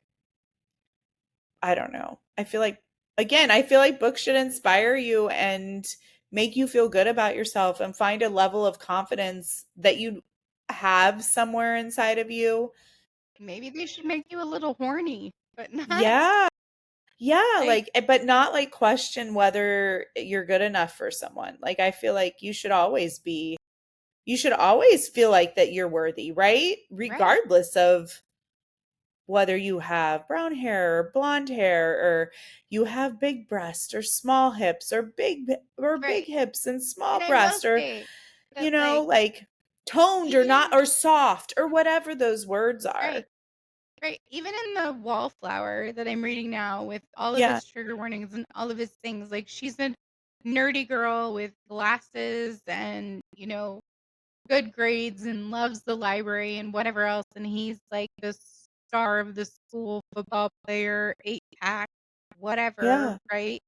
I don't know. I feel like, again, I feel like books should inspire you and make you feel good about yourself and find a level of confidence that you have somewhere inside of you. Maybe they should make you a little horny, but not Yeah. Yeah, like like, but not like question whether you're good enough for someone. Like, I feel like you should always feel like that you're worthy, right? right, Regardless of whether you have brown hair or blonde hair or you have big breasts or small hips or big right. hips and And small I will breasts or say that, like toned or not even or soft or whatever those words are. right, right, even in the Wallflower that I'm reading now with all of Yeah. his trigger warnings and all of his things, like, she's a nerdy girl with glasses and, good grades and loves the library and whatever else, and he's, like, the star of the school football player, 8-pack, whatever, Yeah. right?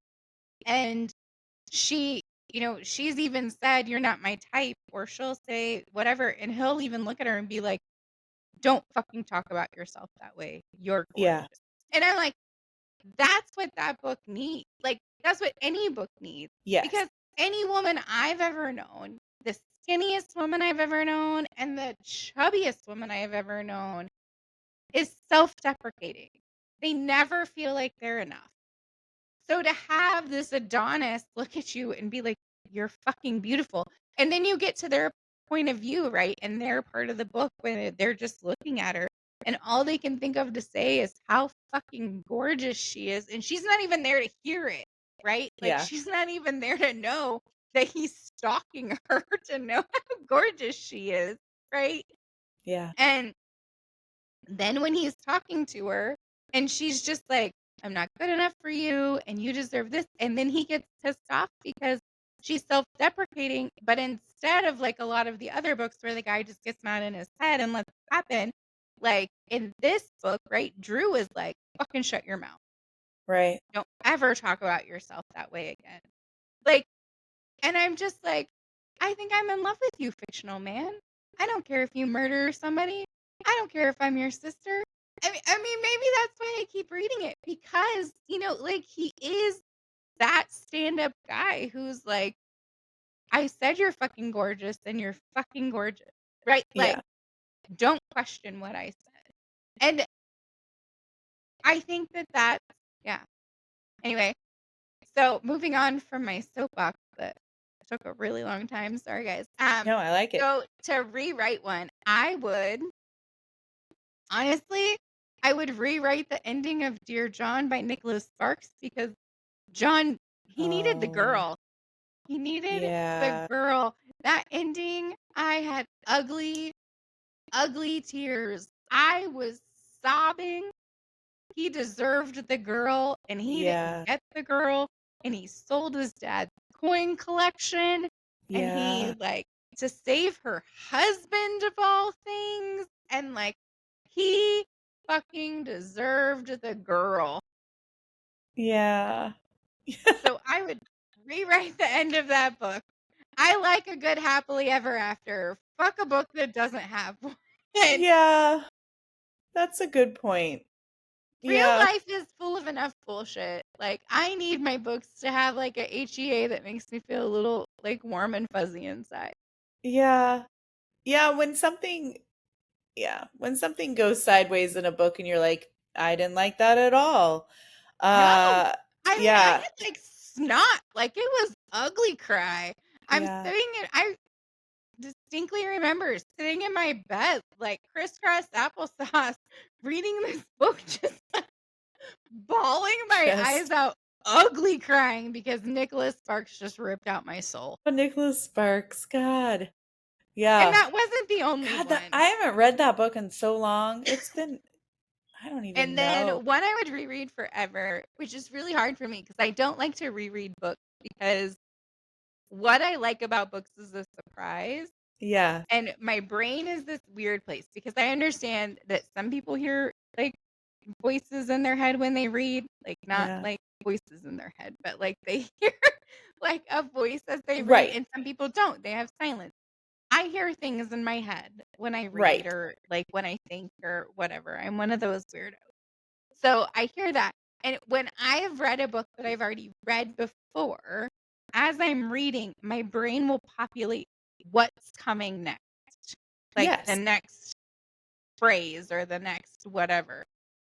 And she she's even said, "You're not my type," or she'll say whatever, and he'll even look at her and be like, "Don't fucking talk about yourself that way. You're Yeah. gorgeous." And I'm like, that's what that book needs. Like, that's what any book needs. Yes. Because any woman I've ever known, the skinniest woman I've ever known, and the chubbiest woman I've ever known is self-deprecating. They never feel like they're enough. So to have this Adonis look at you and be like, "You're fucking beautiful," and then you get to their point of view, right? And they're part of the book when they're just looking at her, and all they can think of to say is how fucking gorgeous she is, and she's not even there to hear it, right? Like, Yeah. she's not even there to know that he's stalking her to know how gorgeous she is, right? Yeah. And then when he's talking to her and she's just like, "I'm not good enough for you and you deserve this." And then he gets pissed off because she's self-deprecating, but instead of like a lot of the other books where the guy just gets mad in his head and lets it happen, like in this book, right, Drew is like, "Fucking shut your mouth. Right. Don't ever talk about yourself that way again." Like, and I'm just like, I think I'm in love with you, fictional man. I don't care if you murder somebody. I don't care if I'm your sister. I mean, maybe that's why I keep reading it because, like he is that stand-up guy who's like, I said you're fucking gorgeous and you're fucking gorgeous, right? Like, Yeah. don't question what I said. And I think that yeah. Anyway, so moving on from my soapbox that took a really long time. Sorry, guys. No, I like it. So to rewrite one, I would honestly, I would rewrite the ending of Dear John by Nicholas Sparks because John, he needed the Oh, girl. He needed the yeah. girl. That ending, I had ugly, ugly tears. I was sobbing. He deserved the girl, and he didn't Yeah. get the girl, and he sold his dad's coin collection, and he, Yeah. to save her husband of all things, and, like, he fucking deserved the girl. Yeah. So I would rewrite the end of that book. I like a good happily ever after. Fuck a book that doesn't have one. Yeah. That's a good point. Real Yeah. life is full of enough bullshit. Like, I need my books to have, like, a HEA that makes me feel a little, like, warm and fuzzy inside. Yeah. Yeah, when something goes sideways in a book and you're like, I didn't like that at all. No. Uh I mean, I yeah. had, like, snot. Like, it was ugly cry. I'm Yeah. sitting in I distinctly remember sitting in my bed, like, crisscross applesauce, reading this book, just bawling my eyes Just out, ugly crying because Nicholas Sparks just ripped out my soul. oh, Nicholas Sparks. God. And Yeah. that wasn't the only God, that I one. haven't read that book in so long. It's been I don't even And then know. one I would reread forever, which is really hard for me because I don't like to reread books because what I like about books is the surprise. Yeah. And my brain is this weird place because I understand that some people hear like voices in their head when they read, like not Yeah. like voices in their head, but like they hear like a voice as they read, Right. and some people don't. They have silence. I hear things in my head when I read Right. or like when I think or whatever. I'm one of those weirdos. So I hear that. And when I have read a book that I've already read before, as I'm reading, my brain will populate what's coming next, like the Yes. next phrase or the next whatever.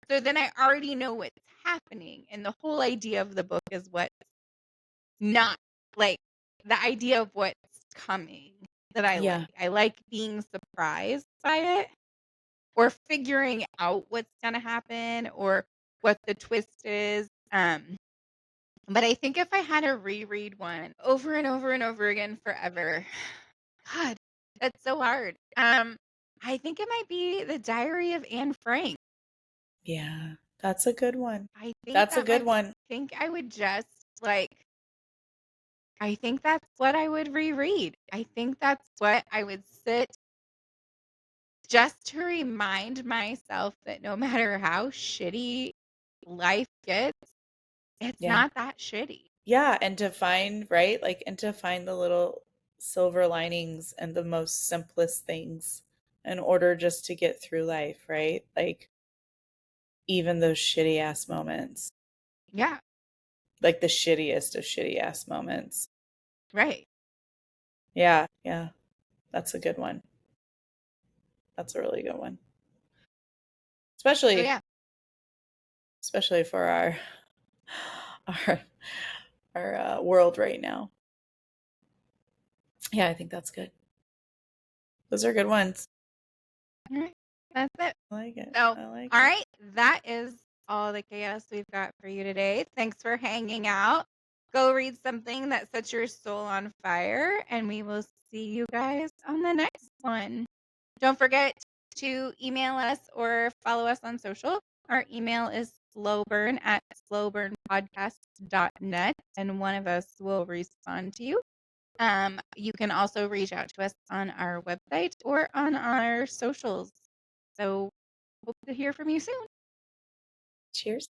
So then I already know what's happening. And the whole idea of the book is what's not like the idea of what's coming that I like. Yeah. I like being surprised by it or figuring out what's gonna happen or what the twist is. But I think if I had to reread one over and over and over again forever, God, that's so hard. I think it might be The Diary of Anne Frank. Yeah. That's a good one. I think That's a that good I one. think I would just like I think that's what I would reread. I think that's what I would sit just to remind myself that no matter how shitty life gets, it's Yeah. not that shitty. Yeah, and to find, right? Like, and to find the little silver linings and the most simplest things in order just to get through life, right? Like, even those shitty ass moments, Yeah, like the shittiest of shitty ass moments. right. Yeah, yeah, that's a good one. That's a really good one. So Especially, yeah. especially for our, our world right now. Yeah, I think that's good. Those are good ones. All right. That's it. I like it. So, I like all it. right. That is all the chaos we've got for you today. Thanks for hanging out. Go read something that sets your soul on fire, and we will see you guys on the next one. Don't forget to email us or follow us on social. Our email is slowburn@slowburnpodcast.net, and one of us will respond to you. You can also reach out to us on our website or on our socials. So hope to hear from you soon. Cheers.